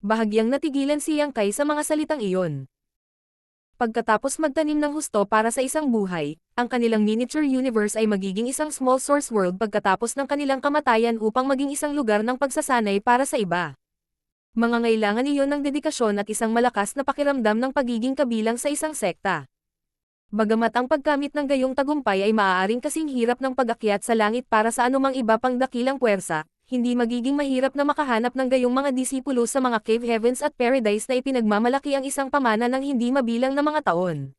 Speaker 1: Bahagyang natigilan si Yang Kai sa mga salitang iyon. Pagkatapos magtanim ng husto para sa isang buhay, ang kanilang miniature universe ay magiging isang small source world pagkatapos ng kanilang kamatayan upang maging isang lugar ng pagsasanay para sa iba. Mangangailangan iyon ng dedikasyon at isang malakas na pakiramdam ng pagiging kabilang sa isang sekta. Bagamat ang pagkamit ng gayong tagumpay ay maaaring kasing hirap ng pag-akyat sa langit para sa anumang iba pang dakilang puwersa, hindi magiging mahirap na makahanap ng gayong mga disipulo sa mga cave heavens at paradise na ipinagmamalaki ang isang pamana ng hindi mabilang na mga taon.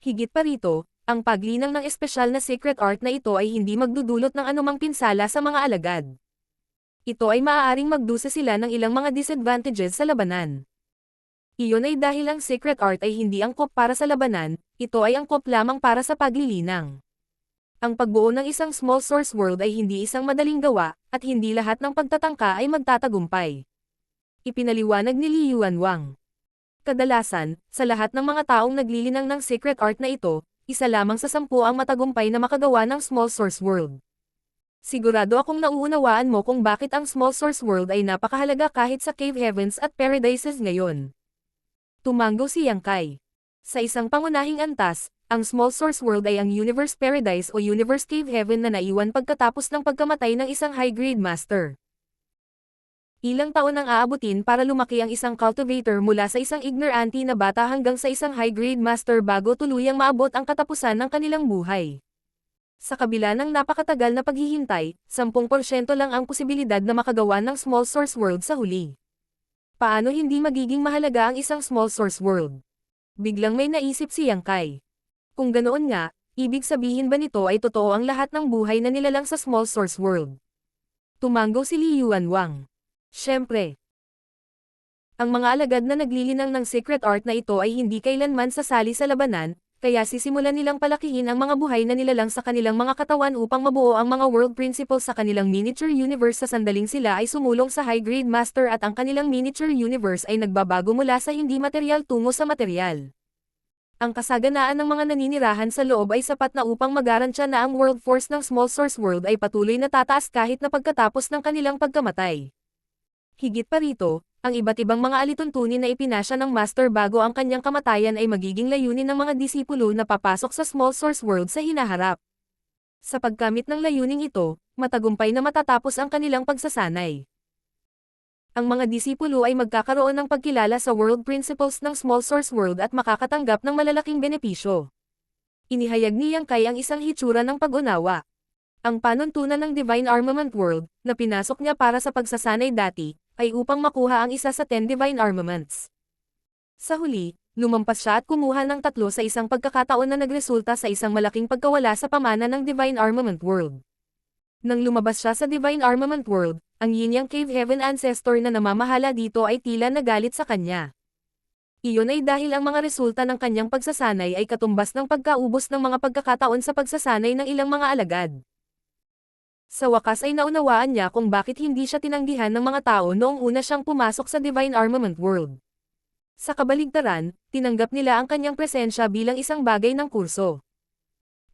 Speaker 1: Higit pa rito, ang paglinang ng espesyal na secret art na ito ay hindi magdudulot ng anumang pinsala sa mga alagad. Ito ay maaaring magdusa sila ng ilang mga disadvantages sa labanan. Iyon ay dahil ang secret art ay hindi angkop para sa labanan, ito ay angkop lamang para sa paglilinang. Ang pagbuo ng isang small source world ay hindi isang madaling gawa, at hindi lahat ng pagtatangka ay magtatagumpay. Ipinaliwanag ni Li Yuanwang. Kadalasan, sa lahat ng mga taong naglilinang ng secret art na ito, isa lamang sa 10 ang matagumpay na makagawa ng small source world. Sigurado akong nauunawaan mo kung bakit ang small source world ay napakahalaga kahit sa cave heavens at paradises ngayon. Tumango si Yang Kai. Sa isang pangunahing antas, ang small source world ay ang universe paradise o universe cave heaven na naiwan pagkatapos ng pagkamatay ng isang high-grade master. Ilang taon ang aabutin para lumaki ang isang cultivator mula sa isang ignorante na bata hanggang sa isang high-grade master bago tuluyang maabot ang katapusan ng kanilang buhay. Sa kabila ng napakatagal na paghihintay, 10% lang ang posibilidad na makagawa ng small source world sa huli. Paano hindi magiging mahalaga ang isang small source world? Biglang may naisip si Yang Kai. Kung ganoon nga, ibig sabihin ba nito ay totoo ang lahat ng buhay na nilalang sa small source world? Tumango si Li Yuanwang. Siyempre. Ang mga alagad na naglilinang ng secret art na ito ay hindi kailanman sasali sa labanan, kaya sisimulan nilang palakihin ang mga buhay na nilalang sa kanilang mga katawan upang mabuo ang mga world principles sa kanilang miniature universe sa sandaling sila ay sumulong sa high-grade master at ang kanilang miniature universe ay nagbabago mula sa hindi material tungo sa material. Ang kasaganaan ng mga naninirahan sa loob ay sapat na upang magarantya na ang world force ng small source world ay patuloy na tataas kahit na pagkatapos ng kanilang pagkamatay. Higit pa rito, ang iba't ibang mga alituntunin na ipinasya ng master bago ang kanyang kamatayan ay magiging layunin ng mga disipulo na papasok sa small source world sa hinaharap. Sa pagkamit ng layuning ito, matagumpay na matatapos ang kanilang pagsasanay. Ang mga disipulo ay magkakaroon ng pagkilala sa world principles ng small source world at makakatanggap ng malalaking benepisyo. Inihayag ni Yang Kai ang isang hitsura ng pag-unawa. Ang panuntunan ng Divine Armament World, na pinasok niya para sa pagsasanay dati, ay upang makuha ang isa sa 10 Divine Armaments. Sa huli, lumampas siya at kumuha ng 3 sa isang pagkakataon na nagresulta sa isang malaking pagkawala sa pamana ng Divine Armament World. Nang lumabas siya sa Divine Armament World, ang Yin-Yang Cave Heaven Ancestor na namamahala dito ay tila nagalit sa kanya. Iyon ay dahil ang mga resulta ng kanyang pagsasanay ay katumbas ng pagkaubos ng mga pagkakataon sa pagsasanay ng ilang mga alagad. Sa wakas ay naunawaan niya kung bakit hindi siya tinanggihan ng mga tao noong una siyang pumasok sa Divine Armament World. Sa kabaligtaran, tinanggap nila ang kanyang presensya bilang isang bagay ng kurso.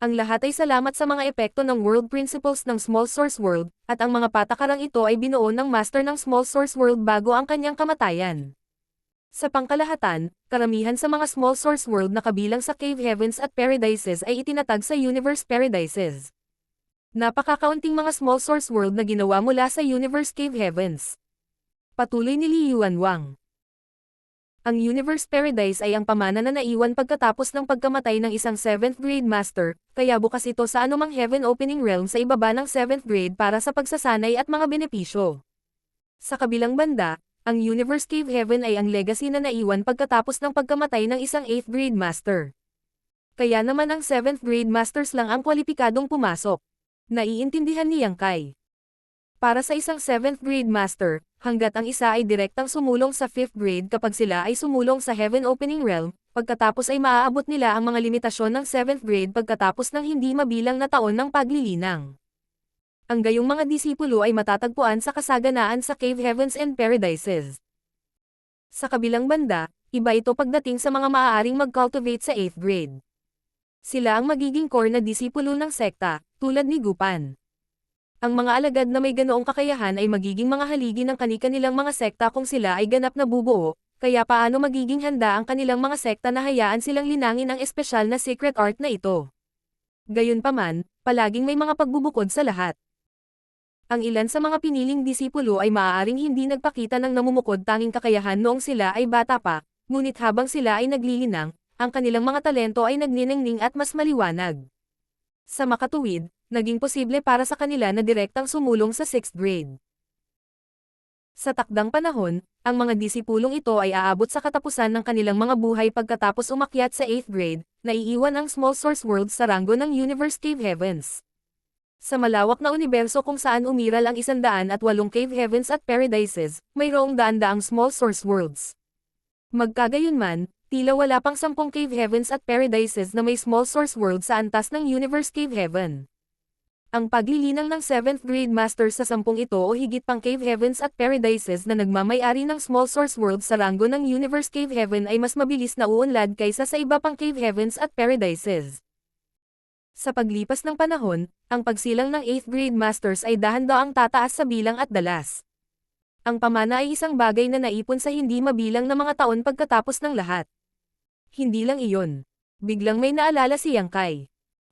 Speaker 1: Ang lahat ay salamat sa mga epekto ng World Principles ng Small Source World, at ang mga patakarang ito ay binuo ng Master ng Small Source World bago ang kanyang kamatayan. Sa pangkalahatan, karamihan sa mga Small Source World na kabilang sa Cave Heavens at Paradises ay itinatag sa Universe Paradises. Napakakaunting mga Small Source World na ginawa mula sa Universe Cave Heavens. Patuloy ni Li Yuanwang. Ang Universe Paradise ay ang pamana na naiwan pagkatapos ng pagkamatay ng isang 7th grade master, kaya bukas ito sa anumang heaven opening realm sa ibaba ng 7th grade para sa pagsasanay at mga benepisyo. Sa kabilang banda, Ang Universe Cave Heaven ay ang legacy na naiwan pagkatapos ng pagkamatay ng isang 8th grade master. Kaya naman ang 7th grade masters lang ang kwalipikadong pumasok. Naiintindihan ni Yang Kai. Para sa isang 7th grade master, hanggat ang isa ay direktang sumulong sa 5th grade kapag sila ay sumulong sa Heaven Opening Realm, pagkatapos ay maaabot nila ang mga limitasyon ng 7th grade pagkatapos ng hindi mabilang na taon ng paglilinang. Ang gayong mga disipulo ay matatagpuan sa kasaganaan sa Cave Heavens and Paradises. Sa kabilang banda, iba ito pagdating sa mga maaaring mag-cultivate sa 8th grade. Sila ang magiging core na disipulo ng sekta, tulad ni Gupan. Ang mga alagad na may ganoong kakayahan ay magiging mga haligi ng kani-kanilang mga sekta kung sila ay ganap na bubuo, kaya paano magiging handa ang kanilang mga sekta na hayaan silang linangin ang espesyal na secret art na ito. Gayunpaman, palaging may mga pagbubukod sa lahat. Ang ilan sa mga piniling disipulo ay maaaring hindi nagpakita ng namumukod tanging kakayahan noong sila ay bata pa, ngunit habang sila ay naglilinang, ang kanilang mga talento ay nagniningning at mas maliwanag. Sa makatuwid, naging posible para sa kanila na direktang sumulong sa 6th grade. Sa takdang panahon, ang mga disipulong ito ay aabot sa katapusan ng kanilang mga buhay pagkatapos umakyat sa 8th grade, na iiwan ang Small Source World sa ranggo ng Universe Cave Heavens. Sa malawak na universo kung saan umiral ang 108 Cave Heavens at Paradises, mayroong daan-daang Small Source Worlds. Magkagayunman, tila wala pang 10 Cave Heavens at Paradises na may Small Source World sa antas ng Universe Cave Heaven. Ang paglilinang ng 7th grade masters sa 10 ito o higit pang Cave Heavens at Paradises na nagmamay-ari ng Small Source World sa ranggo ng Universe Cave Heaven ay mas mabilis na uunlad kaysa sa iba pang Cave Heavens at Paradises. Sa paglipas ng panahon, ang pagsilang ng 8th grade masters ay dahan-daang tataas sa bilang at dalas. Ang pamana ay isang bagay na naipon sa hindi mabilang na mga taon pagkatapos ng lahat. Hindi lang iyon. Biglang may naalala si Yang Kai.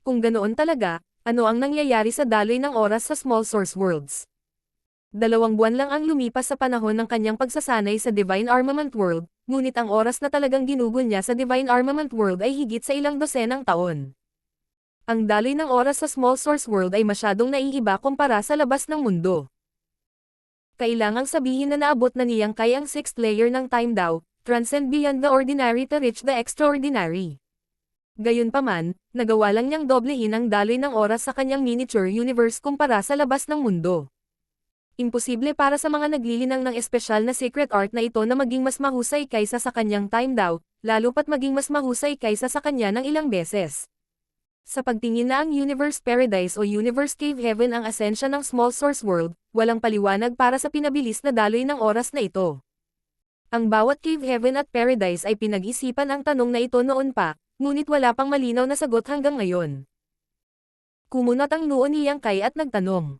Speaker 1: Kung ganoon talaga, ano ang nangyayari sa daloy ng oras sa Small Source Worlds? 2 buwan lang ang lumipas sa panahon ng kanyang pagsasanay sa Divine Armament World, ngunit ang oras na talagang ginugol niya sa Divine Armament World ay higit sa ilang dosenang taon. Ang daloy ng oras sa Small Source World ay masyadong naiiba kumpara sa labas ng mundo. Kailangang sabihin na naabot na niyang kay ang 6th layer ng time daw, transcend beyond the ordinary to reach the extraordinary. Gayunpaman, nagawa lang niyang doblehin ang daloy ng oras sa kanyang miniature universe kumpara sa labas ng mundo. Imposible para sa mga naglilinang ng espesyal na secret art na ito na maging mas mahusay kaysa sa kanyang time daw, lalo pat maging mas mahusay kaysa sa kanya ng ilang beses. Sa pagtingin na ang Universe Paradise o Universe Cave Heaven ang asensya ng Small Source World, walang paliwanag para sa pinabilis na daloy ng oras na ito. Ang bawat Cave Heaven at Paradise ay pinag-isipan ang tanong na ito noon pa, ngunit wala pang malinaw na sagot hanggang ngayon. Kumunot ang noo ni Yang Kai at nagtanong.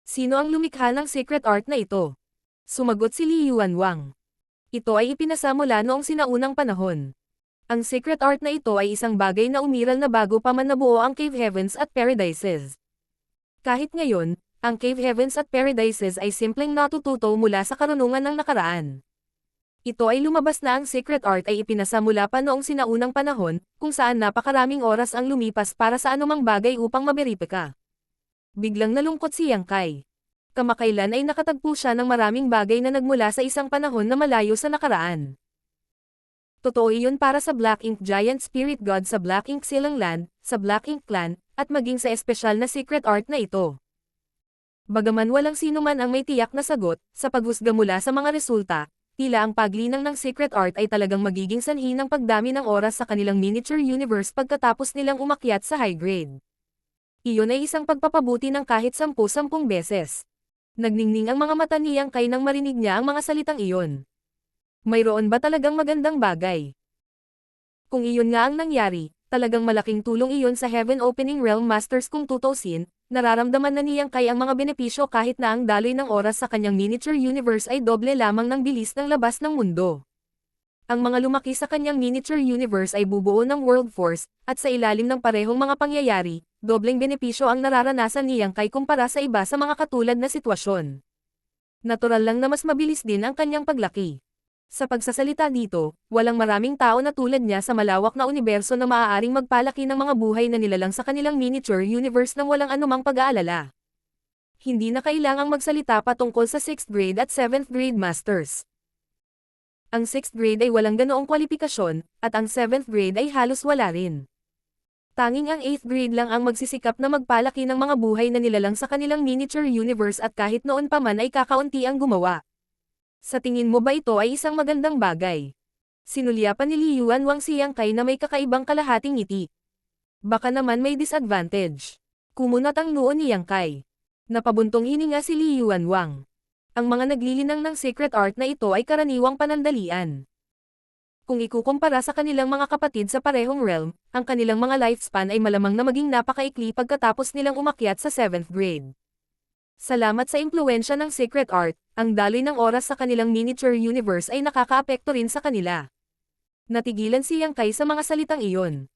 Speaker 1: Sino ang lumikha ng secret art na ito? Sumagot si Li Yuanwang. Ito ay ipinasa mula noong sinaunang panahon. Ang secret art na ito ay isang bagay na umiral na bago pa man nabuo ang Cave Heavens at Paradises. Kahit ngayon, ang Cave Heavens at Paradises ay simpleng natututo mula sa karunungan ng nakaraan. Ito ay lumabas na ang secret art ay ipinasa mula pa noong sinaunang panahon, kung saan napakaraming oras ang lumipas para sa anumang bagay upang maberipika. Biglang nalungkot si Yang Kai. Kamakailan ay nakatagpo siya ng maraming bagay na nagmula sa isang panahon na malayo sa nakaraan. Totoo iyon para sa Black Ink Giant Spirit God sa Black Ink Silang Land, sa Black Ink Clan, at maging sa espesyal na secret art na ito. Bagaman walang sino man ang may tiyak na sagot, sa paghusga mula sa mga resulta, tila ang paglinang ng secret art ay talagang magiging sanhi ng pagdami ng oras sa kanilang miniature universe pagkatapos nilang umakyat sa high grade. Iyon ay isang pagpapabuti ng kahit 10 beses. Nagningning ang mga mata ni Yang Kai nang marinig niya ang mga salitang iyon. Mayroon ba talagang magandang bagay? Kung iyon nga ang nangyari, talagang malaking tulong iyon sa Heaven Opening Realm Masters kung tutusin, nararamdaman na niyang kay ang mga benepisyo kahit na ang daloy ng oras sa kanyang miniature universe ay doble lamang ng bilis ng labas ng mundo. Ang mga lumaki sa kanyang miniature universe ay bubuo ng World Force, at sa ilalim ng parehong mga pangyayari, dobleng benepisyo ang nararanasan niyang kay kumpara sa iba sa mga katulad na sitwasyon. Natural lang na mas mabilis din ang kanyang paglaki. Sa pagsasalita dito, walang maraming tao na tulad niya sa malawak na universo na maaaring magpalaki ng mga buhay na nilalang sa kanilang miniature universe nang walang anumang pag-aalala. Hindi na kailangang magsalita pa tungkol sa 6th grade at 7th grade masters. Ang 6th grade ay walang ganoong kwalifikasyon, at ang 7th grade ay halos wala rin. Tanging ang 8th grade lang ang magsisikap na magpalaki ng mga buhay na nilalang sa kanilang miniature universe at kahit noon pa man ay kakaunti ang gumawa. Sa tingin mo ba ito ay isang magandang bagay? Sinulyapan ni Li Yuanwang si Yang Kai na may kakaibang kalahating ngiti. Baka naman may disadvantage. Kumunat ang noo ni Yang Kai. Napabuntong hininga si Li Yuanwang. Ang mga naglilinang ng secret art na ito ay karaniwang panandalian. Kung ikukumpara sa kanilang mga kapatid sa parehong realm, ang kanilang mga lifespan ay malamang na maging napakaikli pagkatapos nilang umakyat sa 7th grade. Salamat sa impluwensya ng secret art, ang daloy ng oras sa kanilang miniature universe ay nakakaapekto rin sa kanila. Natigilan si Yang Kai sa mga salitang iyon.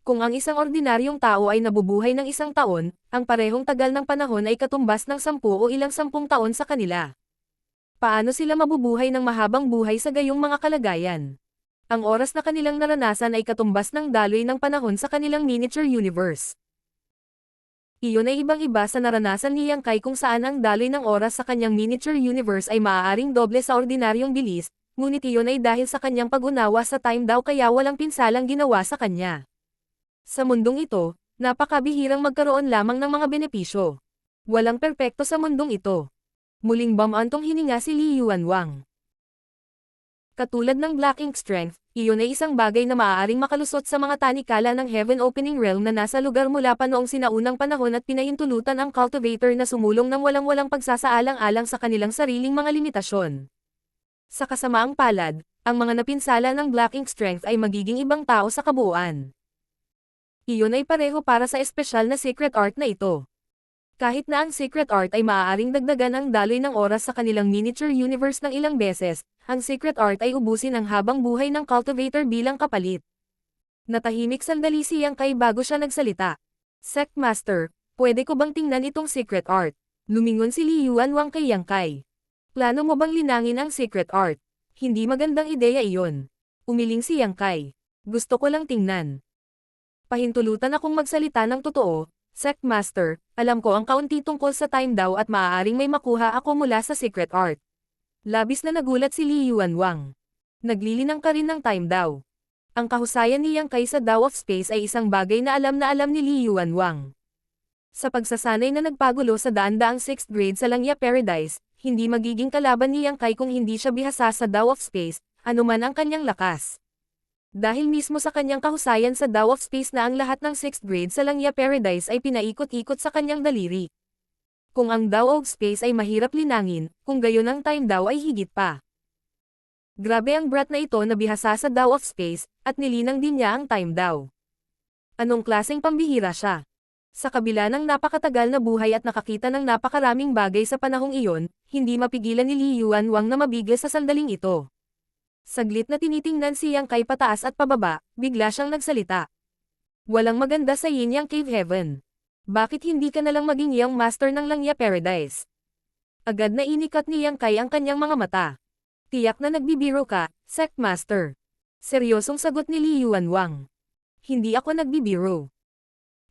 Speaker 1: Kung ang isang ordinaryong tao ay nabubuhay ng isang taon, ang parehong tagal ng panahon ay katumbas ng 10 o ilang 10 taon sa kanila. Paano sila mabubuhay ng mahabang buhay sa gayong mga kalagayan? Ang oras na kanilang naranasan ay katumbas ng daloy ng panahon sa kanilang miniature universe. Iyon ay ibang-iba sa naranasan ni Yang Kai kung saan ang daloy ng oras sa kanyang miniature universe ay maaaring doble sa ordinaryong bilis, ngunit iyon ay dahil sa kanyang pag-unawa sa time daw kaya walang pinsalang ginawa sa kanya. Sa mundong ito, napakabihirang magkaroon lamang ng mga benepisyo. Walang perpekto sa mundong ito. Muling bumantong hininga si Li Yuanwang. Katulad ng Black Ink Strength, iyon ay isang bagay na maaaring makalusot sa mga tanikala ng Heaven Opening Realm na nasa lugar mula pa noong sinaunang panahon at pinahintulutan ang cultivator na sumulong ng walang-walang pagsasaalang-alang sa kanilang sariling mga limitasyon. Sa kasamaang palad, ang mga napinsala ng Black Ink Strength ay magiging ibang tao sa kabuuan. Iyon ay pareho para sa espesyal na secret art na ito. Kahit na ang secret art ay maaaring dagdagan ang daloy ng oras sa kanilang miniature universe ng ilang beses, ang secret art ay ubusin ang habang buhay ng cultivator bilang kapalit. Natahimik sandali si Yang Kai bago siya nagsalita. Sect Master, pwede ko bang tingnan itong secret art? Lumingon si Li Yuanwang kay Yang Kai. Plano mo bang linangin ang secret art? Hindi magandang ideya iyon. Umiling si Yang Kai. Gusto ko lang tingnan. Pahintulutan akong magsalita ng totoo. Sect Master, alam ko ang kaunti tungkol sa time daw at maaaring may makuha ako mula sa secret art. Labis na nagulat si Li Yuanwang. Naglilinang ka rin ng time daw. Ang kahusayan ni Yang Kai sa Dao of Space ay isang bagay na alam ni Li Yuanwang. Sa pagsasanay na nagpagulo sa daan-daang 6th grade sa Langya Paradise, hindi magiging kalaban ni Yang Kai kung hindi siya bihasa sa Dao of Space, anuman ang kanyang lakas. Dahil mismo sa kanyang kahusayan sa Dao of Space na ang lahat ng 6th grade sa Langya Paradise ay pinaikot-ikot sa kanyang daliri. Kung ang Dao of Space ay mahirap linangin, kung gayon ang time daw ay higit pa. Grabe ang brat na ito na bihasa sa Dao of Space, at nilinang din niya ang time daw. Anong klaseng pambihira siya? Sa kabila ng napakatagal na buhay at nakakita ng napakaraming bagay sa panahong iyon, hindi mapigilan ni Li Yuanwang na mabigla sa sandaling ito. Saglit na tinitingnan si Yang Kai pataas at pababa, bigla siyang nagsalita. Walang maganda sa Yin Yang Cave Heaven. Bakit hindi ka nalang maging Young Master ng Langya Paradise? Agad na inikat ni Yang Kai ang kanyang mga mata. Tiyak na nagbibiro ka, Sect Master. Seryosong sagot ni Li Yuanwang. Hindi ako nagbibiro.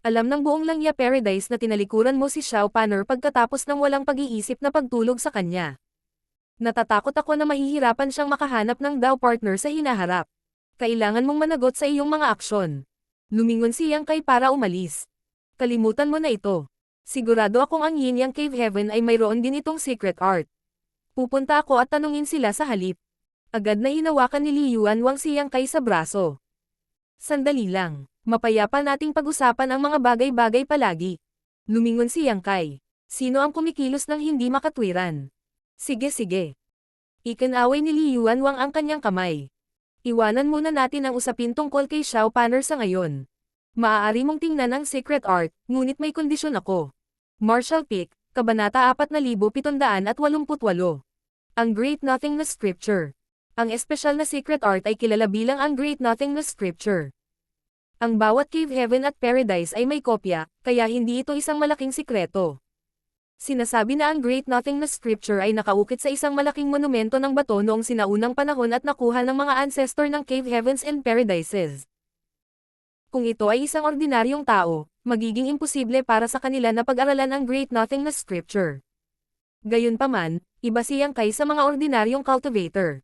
Speaker 1: Alam ng buong Langya Paradise na tinalikuran mo si Xiao Panner pagkatapos ng walang pag-iisip na pagtulog sa kanya. Natatakot ako na mahihirapan siyang makahanap ng Dao partner sa hinaharap. Kailangan mong managot sa iyong mga aksyon. Lumingon si Yang Kai para umalis. Kalimutan mo na ito. Sigurado akong ang Yin Yang Cave Heaven ay mayroon din itong secret art. Pupunta ako at tanungin sila sa halip. Agad na hinawakan ni Li Yuanwang si Yang Kai sa braso. Sandali lang. Mapayapa nating pag-usapan ang mga bagay-bagay palagi. Lumingon si Yang Kai. Sino ang kumikilos ng hindi makatwiran? Sige. Ikinaway ni Li Yuanwang ang kanyang kamay. Iwanan muna natin ang usapin tungkol kay Xiao Panner sa ngayon. Maaari mong tingnan ang secret art, ngunit may kondisyon ako. Martial Peak, Kabanata 4788. Ang Great Nothingness Scripture. Ang espesyal na secret art ay kilala bilang ang Great Nothingness Scripture. Ang bawat cave heaven at paradise ay may kopya, kaya hindi ito isang malaking sikreto. Sinasabi na ang Great Nothingness Scripture ay nakaukit sa isang malaking monumento ng bato noong sinaunang panahon at nakuha ng mga ancestor ng cave heavens and paradises. Kung ito ay isang ordinaryong tao, magiging imposible para sa kanila na pag-aralan ang Great Nothingness Scripture. Gayunpaman, iba si Yang Kai sa mga ordinaryong cultivator.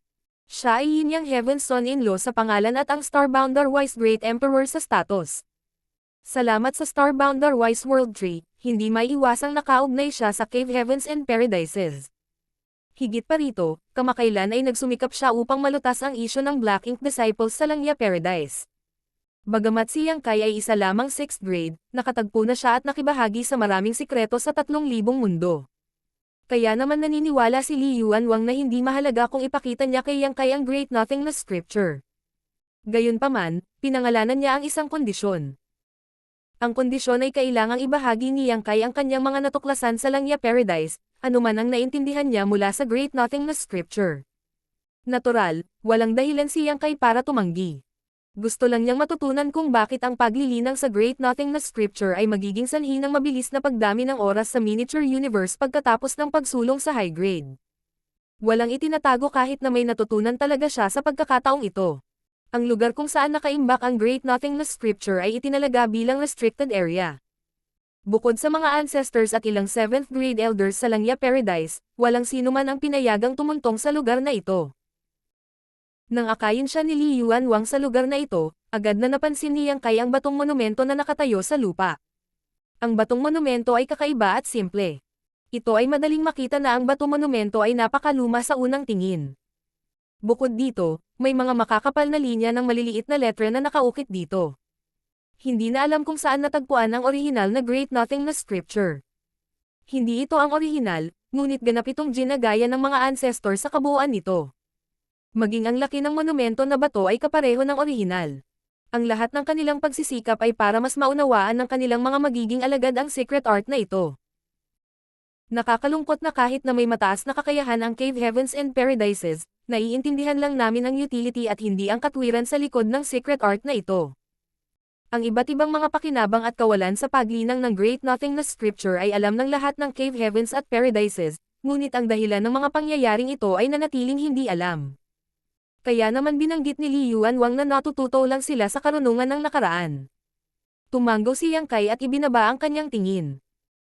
Speaker 1: Siya ay yin yang Heaven's son-in-law sa pangalan at ang Starbounder Wise Great Emperor sa status. Salamat sa Starbounder Wise World Tree, hindi may iwasang nakaugnay siya sa Cave Heavens and Paradises. Higit pa rito, kamakailan ay nagsumikap siya upang malutas ang isyu ng Black Ink Disciples sa Langya Paradise. Bagamat si Yang Kai ay isa lamang 6th grade, nakatagpo na siya at nakibahagi sa maraming sikreto sa 3,000 mundo. Kaya naman naniniwala si Li Yuanwang na hindi mahalaga kung ipakita niya kay Yang Kai ang Great Nothingness Scripture. Gayunpaman, pinangalanan niya ang isang kondisyon. Ang kondisyon ay kailangang ibahagi ni Yang Kai ang kanyang mga natuklasan sa Langya Paradise, anuman ang naintindihan niya mula sa Great Nothingness Scripture. Natural, walang dahilan si Yang Kai para tumanggi. Gusto lang niyang matutunan kung bakit ang paglilinang sa Great Nothingness Scripture ay magiging sanhi ng mabilis na pagdami ng oras sa miniature universe pagkatapos ng pagsulong sa high grade. Walang itinatago kahit na may natutunan talaga siya sa pagkakataong ito. Ang lugar kung saan nakaimbak ang Great Nothingness Scripture ay itinalaga bilang restricted area. Bukod sa mga ancestors at ilang 7th grade elders sa Langya Paradise, walang sino man ang pinayagang tumuntong sa lugar na ito. Nang akayin siya ni Li Yuanwang sa lugar na ito, agad na napansin ni Yang Kai ang batong monumento na nakatayo sa lupa. Ang batong monumento ay kakaiba at simple. Ito ay madaling makita na ang batong monumento ay napakaluma sa unang tingin. Bukod dito, may mga makakapal na linya ng maliliit na letra na nakaukit dito. Hindi na alam kung saan natagpuan ang orihinal na Great Nothingness Scripture. Hindi ito ang orihinal, ngunit ganap itong ginagaya ng mga ancestor sa kabuuan nito. Maging ang laki ng monumento na bato ay kapareho ng orihinal. Ang lahat ng kanilang pagsisikap ay para mas maunawaan ng kanilang mga magiging alagad ang secret art na ito. Nakakalungkot na kahit na may mataas na kakayahan ang Cave Heavens and Paradises, naiintindihan lang namin ang utility at hindi ang katwiran sa likod ng secret art na ito. Ang iba't ibang mga pakinabang at kawalan sa paglinang ng Great Nothingness Scripture ay alam ng lahat ng Cave Heavens at Paradises, ngunit ang dahilan ng mga pangyayaring ito ay nanatiling hindi alam. Kaya naman binanggit ni Li Yuanwang na natututo lang sila sa karunungan ng nakaraan. Tumanggaw si Yang Kai at ibinaba ang kanyang tingin.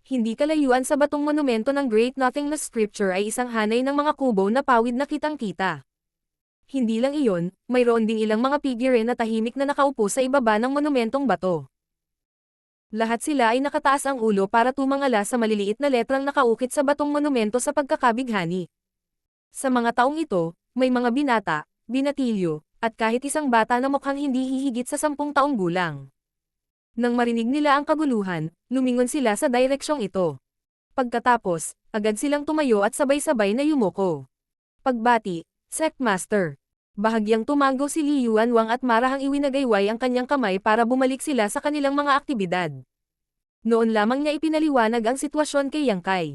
Speaker 1: Hindi kalayuan sa batong monumento ng Great Nothingness Scripture ay isang hanay ng mga kubo na pawid na kitang-kita. Hindi lang iyon, mayroon ding ilang mga figure na tahimik na nakaupo sa ibaba ng monumentong bato. Lahat sila ay nakataas ang ulo para tumangala sa maliliit na letrang nakaukit sa batong monumento sa pagkakabighani. Sa mga taong ito, may mga binata, binatilyo, at kahit isang bata na mukhang hindi hihigit sa 10 taong gulang. Nang marinig nila ang kaguluhan, lumingon sila sa direksyong ito. Pagkatapos, agad silang tumayo at sabay-sabay na yumuko. Pagbati, Sect Master. Bahagyang tumanggo si Li Yuanwang at marahang iwinagayway ang kanyang kamay para bumalik sila sa kanilang mga aktibidad. Noon lamang niya ipinaliwanag ang sitwasyon kay Yang Kai.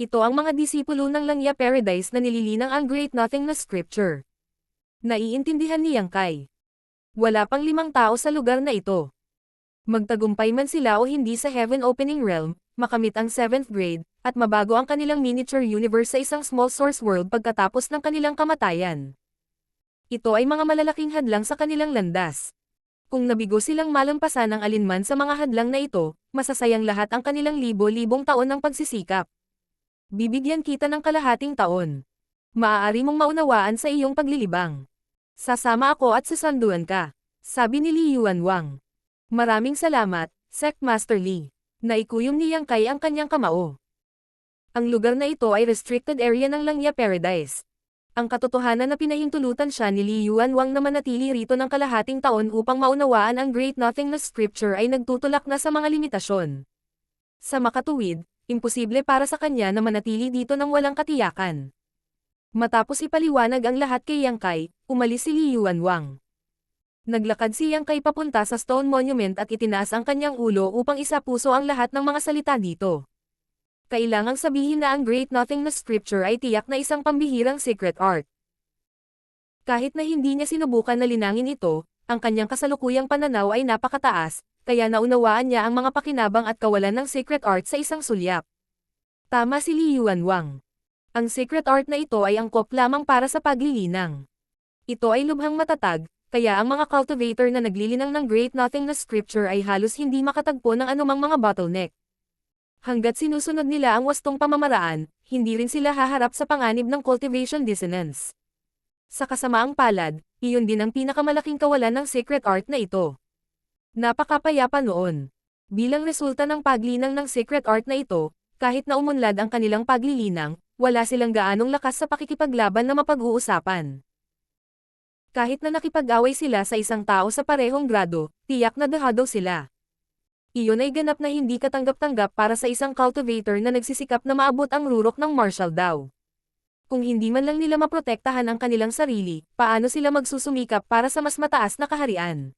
Speaker 1: Ito ang mga disipulo ng Langya Paradise na nililinang ang Great Nothingness Scripture. Naiintindihan ni Yang Kai. Wala pang 5 tao sa lugar na ito. Magtagumpay man sila o hindi sa Heaven Opening Realm, makamit ang 7th grade, at mabago ang kanilang miniature universe sa isang small source world pagkatapos ng kanilang kamatayan. Ito ay mga malalaking hadlang sa kanilang landas. Kung nabigo silang malampasan ang alinman sa mga hadlang na ito, masasayang lahat ang kanilang libo-libong taon ng pagsisikap. Bibigyan kita ng kalahating taon. Maaari mong maunawaan sa iyong paglilibang. Sasama ako at sasanduan ka, sabi ni Li Yuanwang. Maraming salamat, Sect Master Li. Naikuyom ni Yang Kai ang kanyang kamao. Ang lugar na ito ay restricted area ng Langya Paradise. Ang katotohanan na pinahintulutan siya ni Li Yuanwang na manatili rito ng kalahating taon upang maunawaan ang Great Nothingness Scripture ay nagtutulak na sa mga limitasyon. Sa makatuwid, imposible para sa kanya na manatili dito ng walang katiyakan. Matapos ipaliwanag ang lahat kay Yang Kai, umalis si Li Yuanwang. Naglakad si Yang Kai papunta sa Stone Monument at itinaas ang kanyang ulo upang isapuso ang lahat ng mga salita dito. Kailangang sabihin na ang Great Nothingness Scripture ay tiyak na isang pambihirang secret art. Kahit na hindi niya sinubukan na linangin ito, ang kanyang kasalukuyang pananaw ay napakataas, kaya naunawaan niya ang mga pakinabang at kawalan ng secret art sa isang sulyap. Tama si Li Yuanwang. Ang secret art na ito ay angkop lamang para sa paglilinang. Ito ay lubhang matatag, kaya ang mga cultivator na naglilinang ng Great Nothingness Scripture ay halos hindi makatagpo ng anumang mga bottleneck. Hanggat sinusunod nila ang wastong pamamaraan, hindi rin sila haharap sa panganib ng cultivation dissonance. Sa kasamaang palad, iyon din ang pinakamalaking kawalan ng secret art na ito. Napakapayapa noon. Bilang resulta ng paglinang ng secret art na ito, kahit na umunlad ang kanilang paglilinang, wala silang gaanong lakas sa pakikipaglaban na mapag-uusapan. Kahit na nakipag-away sila sa isang tao sa parehong grado, tiyak na dehado sila. Iyon ay ganap na hindi katanggap-tanggap para sa isang cultivator na nagsisikap na maabot ang rurok ng martial daw. Kung hindi man lang nila maprotektahan ang kanilang sarili, paano sila magsusumikap para sa mas mataas na kaharian?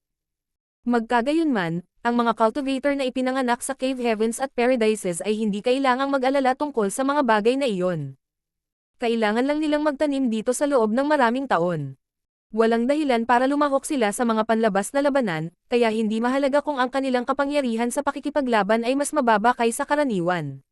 Speaker 1: Magkagayunman, ang mga cultivator na ipinanganak sa Cave Heavens at Paradises ay hindi kailangang mag-alala tungkol sa mga bagay na iyon. Kailangan lang nilang magtanim dito sa loob ng maraming taon. Walang dahilan para lumahok sila sa mga panlabas na labanan, kaya hindi mahalaga kung ang kanilang kapangyarihan sa pakikipaglaban ay mas mababa kaysa karaniwan.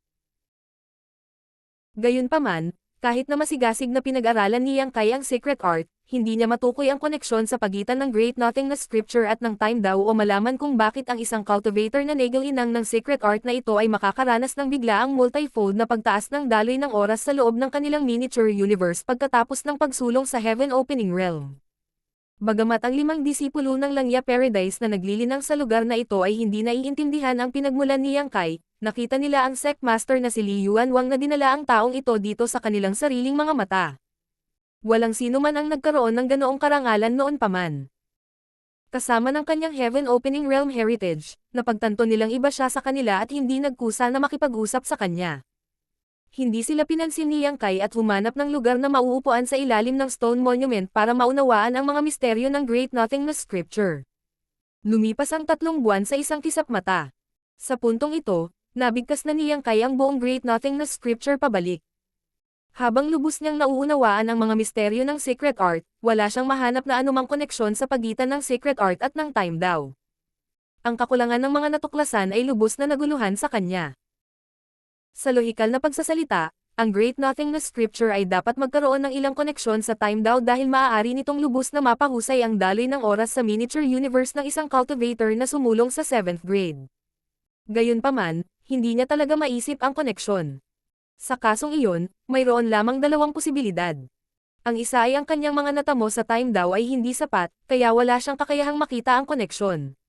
Speaker 1: Gayunpaman, kahit na masigasig na pinag-aralan ni Yang Kai ang secret art, hindi niya matukoy ang koneksyon sa pagitan ng Great Nothingness Scripture at ng Time Daw o malaman kung bakit ang isang cultivator na nagilinang ng secret art na ito ay makakaranas ng biglaang multifold na pagtaas ng daloy ng oras sa loob ng kanilang miniature universe pagkatapos ng pagsulong sa Heaven Opening Realm. Bagamat ang 5 disipulo ng Langya Paradise na naglilinang sa lugar na ito ay hindi naiintindihan ang pinagmulan ni Yang Kai, nakita nila ang sect master na si Li Yuanwang na dinala ang taong ito dito sa kanilang sariling mga mata. Walang sino man ang nagkaroon ng ganoong karangalan noon pa man. Kasama ng kanyang Heaven Opening Realm heritage, napagtanto nilang iba siya sa kanila at hindi nagkusa na makipag-usap sa kanya. Hindi sila pinansin ni Yang Kai at humanap ng lugar na mauupuan sa ilalim ng stone monument para maunawaan ang mga misteryo ng Great Nothingness Scripture. Lumipas ang 3 buwan sa isang kisap mata. Sa puntong ito, nabigkas na ni Yang Kai ang buong Great Nothingness Scripture pabalik. Habang lubos niyang nauunawaan ang mga misteryo ng secret art, wala siyang mahanap na anumang koneksyon sa pagitan ng secret art at ng Time Daw. Ang kakulangan ng mga natuklasan ay lubos na naguluhan sa kanya. Sa lohikal na pagsasalita, ang Great Nothingness Scripture ay dapat magkaroon ng ilang koneksyon sa Time Daw dahil maaari nitong lubos na mapahusay ang daloy ng oras sa miniature universe ng isang cultivator na sumulong sa 7th grade. Gayunpaman, hindi niya talaga maisip ang koneksyon. Sa kasong iyon, mayroon lamang 2 posibilidad. Ang isa ay ang kanyang mga natamo sa Time Daw ay hindi sapat, kaya wala siyang kakayahang makita ang koneksyon.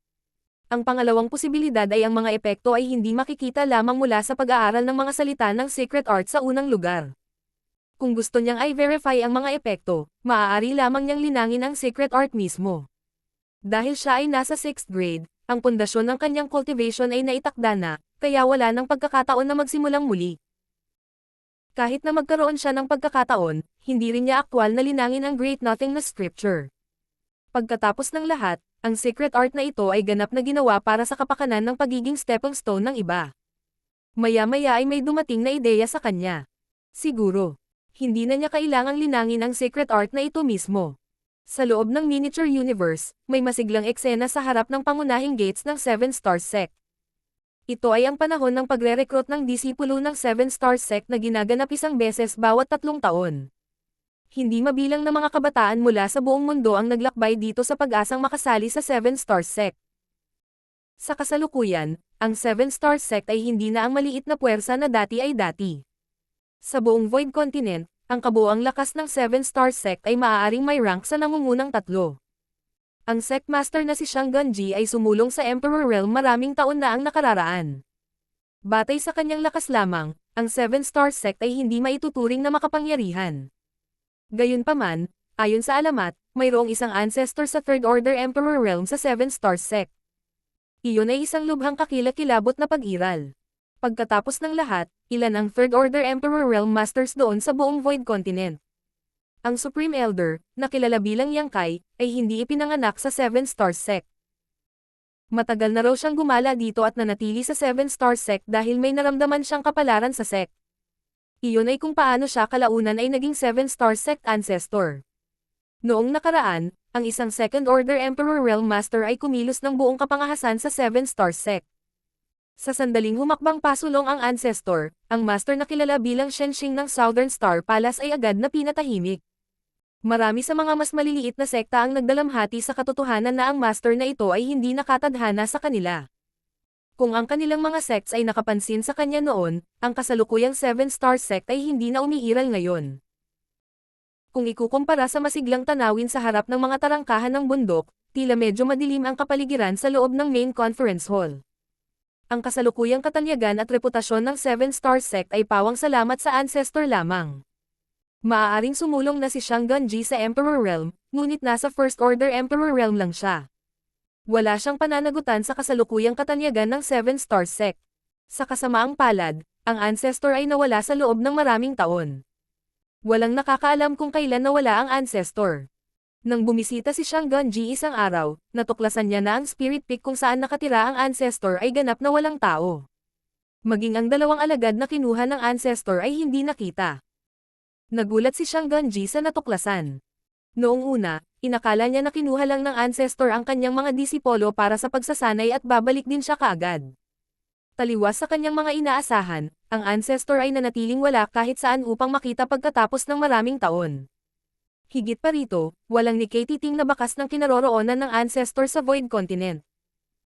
Speaker 1: Ang pangalawang posibilidad ay ang mga epekto ay hindi makikita lamang mula sa pag-aaral ng mga salita ng secret art sa unang lugar. Kung gusto niyang i-verify ang mga epekto, maaari lamang niyang linangin ang secret art mismo. Dahil siya ay nasa 6th grade, ang pundasyon ng kanyang cultivation ay naitakda na, kaya wala nang pagkakataon na magsimulang muli. Kahit na magkaroon siya ng pagkakataon, hindi rin niya aktwal na linangin ang Great Nothingness Scripture. Pagkatapos ng lahat, ang secret art na ito ay ganap na ginawa para sa kapakanan ng pagiging stepping stone ng iba. Maya-maya ay may dumating na ideya sa kanya. Siguro, hindi na niya kailangang linangin ang secret art na ito mismo. Sa loob ng miniature universe, may masiglang eksena sa harap ng pangunahing gates ng 7 Star Sect. Ito ay ang panahon ng pagre-recruit ng disipulo ng 7 Star Sect na ginaganap isang beses bawat 3 taon. Hindi mabilang na mga kabataan mula sa buong mundo ang naglakbay dito sa pag-asang makasali sa 7 Star Sect. Sa kasalukuyan, ang 7 Star Sect ay hindi na ang maliit na puwersa na dati ay dati. Sa buong Void Continent, ang kabuuang lakas ng 7 Star Sect ay maaaring may rank sa nangungunang 3. Ang Sect Master na si Shang Ganji ay sumulong sa Emperor Realm maraming taon na ang nakararaan. Batay sa kanyang lakas lamang, ang 7 Star Sect ay hindi maituturing na makapangyarihan. Gayunpaman, ayon sa alamat, mayroong isang ancestor sa Third Order Emperor Realm sa 7 Star Sect. Iyon ay isang lubhang kakilakilabot na pag-iral. Pagkatapos ng lahat, ilan ang Third Order Emperor Realm Masters doon sa buong Void Continent. Ang Supreme Elder, na kilala bilang Yang Kai, ay hindi ipinanganak sa 7 Star Sect. Matagal na raw siyang gumala dito at nanatili sa 7 Star Sect dahil may naramdaman siyang kapalaran sa sect. Iyon ay kung paano siya kalaunan ay naging 7 Star Sect ancestor. Noong nakaraan, ang isang Second Order Emperor Realm Master ay kumilos ng buong kapangahasan sa 7 Star Sect. Sa sandaling humakbang pasulong ang ancestor, ang master na kilala bilang Shenxing ng Southern Star Palace ay agad na pinatahimik. Marami sa mga mas maliliit na sekta ang nagdalamhati sa katotohanan na ang master na ito ay hindi nakatadhana sa kanila. Kung ang kanilang mga sects ay nakapansin sa kanya noon, ang kasalukuyang 7 Star Sect ay hindi na umiiral ngayon. Kung ikukumpara sa masiglang tanawin sa harap ng mga tarangkahan ng bundok, tila medyo madilim ang kapaligiran sa loob ng main conference hall. Ang kasalukuyang katanyagan at reputasyon ng Seven Star Sect ay pawang salamat sa ancestor lamang. Maaaring sumulong na si Shang Gunji sa Emperor Realm, ngunit nasa First Order Emperor Realm lang siya. Wala siyang pananagutan sa kasalukuyang katanyagan ng Seven Star Sect. Sa kasamaang palad, ang ancestor ay nawala sa loob ng maraming taon. Walang nakakaalam kung kailan nawala ang ancestor. Nang bumisita si Shang Gunji isang araw, natuklasan niya na ang spirit peak kung saan nakatira ang ancestor ay ganap na walang tao. Maging ang dalawang alagad na kinuha ng ancestor ay hindi nakita. Nagulat si Shang Gunji sa natuklasan. Noong una, inakala niya na kinuha lang ng ancestor ang kanyang mga disipolo para sa pagsasanay at babalik din siya kaagad. Taliwas sa kanyang mga inaasahan, ang ancestor ay nanatiling wala kahit saan upang makita pagkatapos ng maraming taon. Higit pa rito, walang nakatiting na bakas ng kinaroroonan ng ancestor sa Void Continent.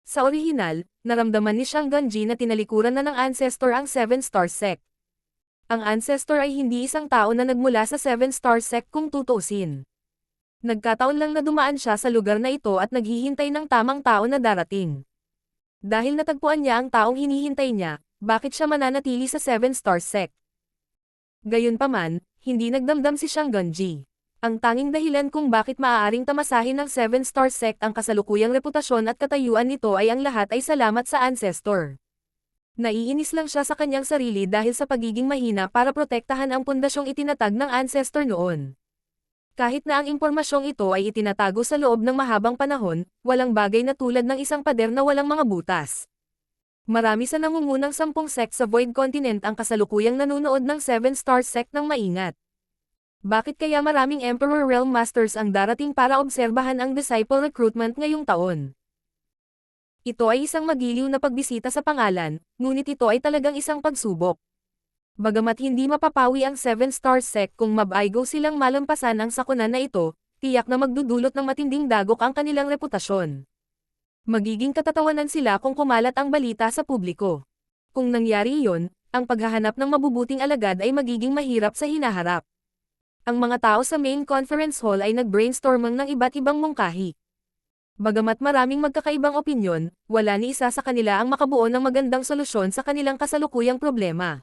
Speaker 1: Sa orihinal, naramdaman ni Shang Gunji na tinalikuran na ng ancestor ang Seven Star Sect. Ang ancestor ay hindi isang tao na nagmula sa Seven Star Sect kung tutuusin. Nagkataon lang na dumaan siya sa lugar na ito at naghihintay ng tamang tao na darating. Dahil natagpuan niya ang taong hinihintay niya, bakit siya mananatili sa Seven Star Sect? Gayunpaman, hindi nagdamdam si Shang Gunji. Ang tanging dahilan kung bakit maaaring tamasahin ng Seven Star Sect ang kasalukuyang reputasyon at katayuan nito ay ang lahat ay salamat sa ancestor. Naiinis lang siya sa kanyang sarili dahil sa pagiging mahina para protektahan ang pundasyong itinatag ng ancestor noon. Kahit na ang impormasyong ito ay itinatago sa loob ng mahabang panahon, walang bagay na tulad ng isang pader na walang mga butas. Marami sa nangungunang 10 sect sa Void Continent ang kasalukuyang nanonood ng Seven Star Sect ng maingat. Bakit kaya maraming Emperor Realm Masters ang darating para obserbahan ang disciple recruitment ngayong taon? Ito ay isang magiliw na pagbisita sa pangalan, ngunit ito ay talagang isang pagsubok. Bagamat hindi mapapawi ang Seven Star Sect kung mabaigo silang malampasan ang sakunan na ito, tiyak na magdudulot ng matinding dagok ang kanilang reputasyon. Magiging katatawanan sila kung kumalat ang balita sa publiko. Kung nangyari iyon, ang paghahanap ng mabubuting alagad ay magiging mahirap sa hinaharap. Ang mga tao sa main conference hall ay nag-brainstorming ng iba't ibang mungkahi. Bagamat maraming magkakaibang opinyon, wala ni isa sa kanila ang makabuo ng magandang solusyon sa kanilang kasalukuyang problema.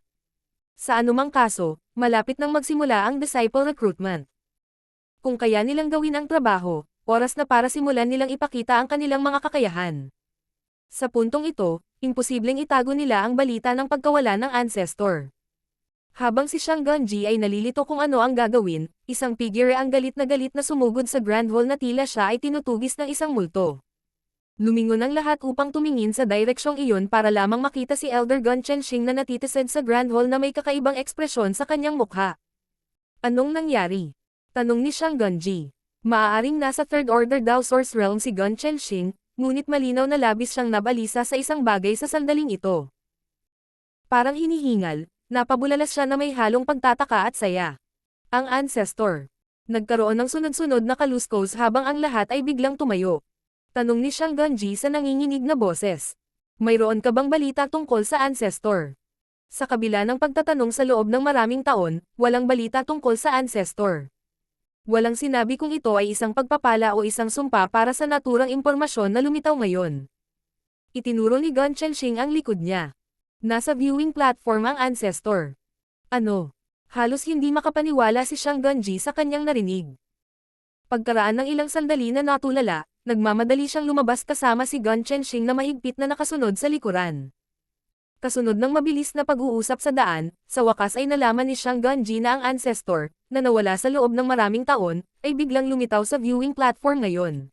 Speaker 1: Sa anumang kaso, malapit nang magsimula ang disciple recruitment. Kung kaya nilang gawin ang trabaho, oras na para simulan nilang ipakita ang kanilang mga kakayahan. Sa puntong ito, imposibleng itago nila ang balita ng pagkawala ng ancestor. Habang si Shang Gunji ay nalilito kung ano ang gagawin, isang figure ang galit na sumugod sa Grand Hall na tila siya ay tinutugis ng isang multo. Lumingon ang lahat upang tumingin sa direksyong iyon para lamang makita si Elder Gun Chenxing na natitised sa Grand Hall na may kakaibang ekspresyon sa kanyang mukha. Anong nangyari? Tanong ni Shang Gunji. Maaaring nasa Third Order daw Source Realm si Gun Chenxing, ngunit malinaw na labis siyang nabalisa sa isang bagay sa sandaling ito. Parang hinihingal, napabulalas siya na may halong pagtataka at saya. Ang ancestor. Nagkaroon ng sunod-sunod na kaluskos habang ang lahat ay biglang tumayo. Tanong ni Shang Gunji sa nanginginig na boses. Mayroon ka bang balita tungkol sa ancestor? Sa kabila ng pagtatanong sa loob ng maraming taon, walang balita tungkol sa ancestor. Walang sinabi kung ito ay isang pagpapala o isang sumpa para sa naturang impormasyon na lumitaw ngayon. Itinuro ni Gun Chenxing ang likod niya. Nasa viewing platform ang ancestor. Ano? Halos hindi makapaniwala si Shang Gunji sa kanyang narinig. Pagkaraan ng ilang sandali na natulala, nagmamadali siyang lumabas kasama si Gun Chenxing na mahigpit na nakasunod sa likuran. Kasunod ng mabilis na pag-uusap sa daan, sa wakas ay nalaman ni Shang Gunji na ang ancestor, na nawala sa loob ng maraming taon, ay biglang lumitaw sa viewing platform ngayon.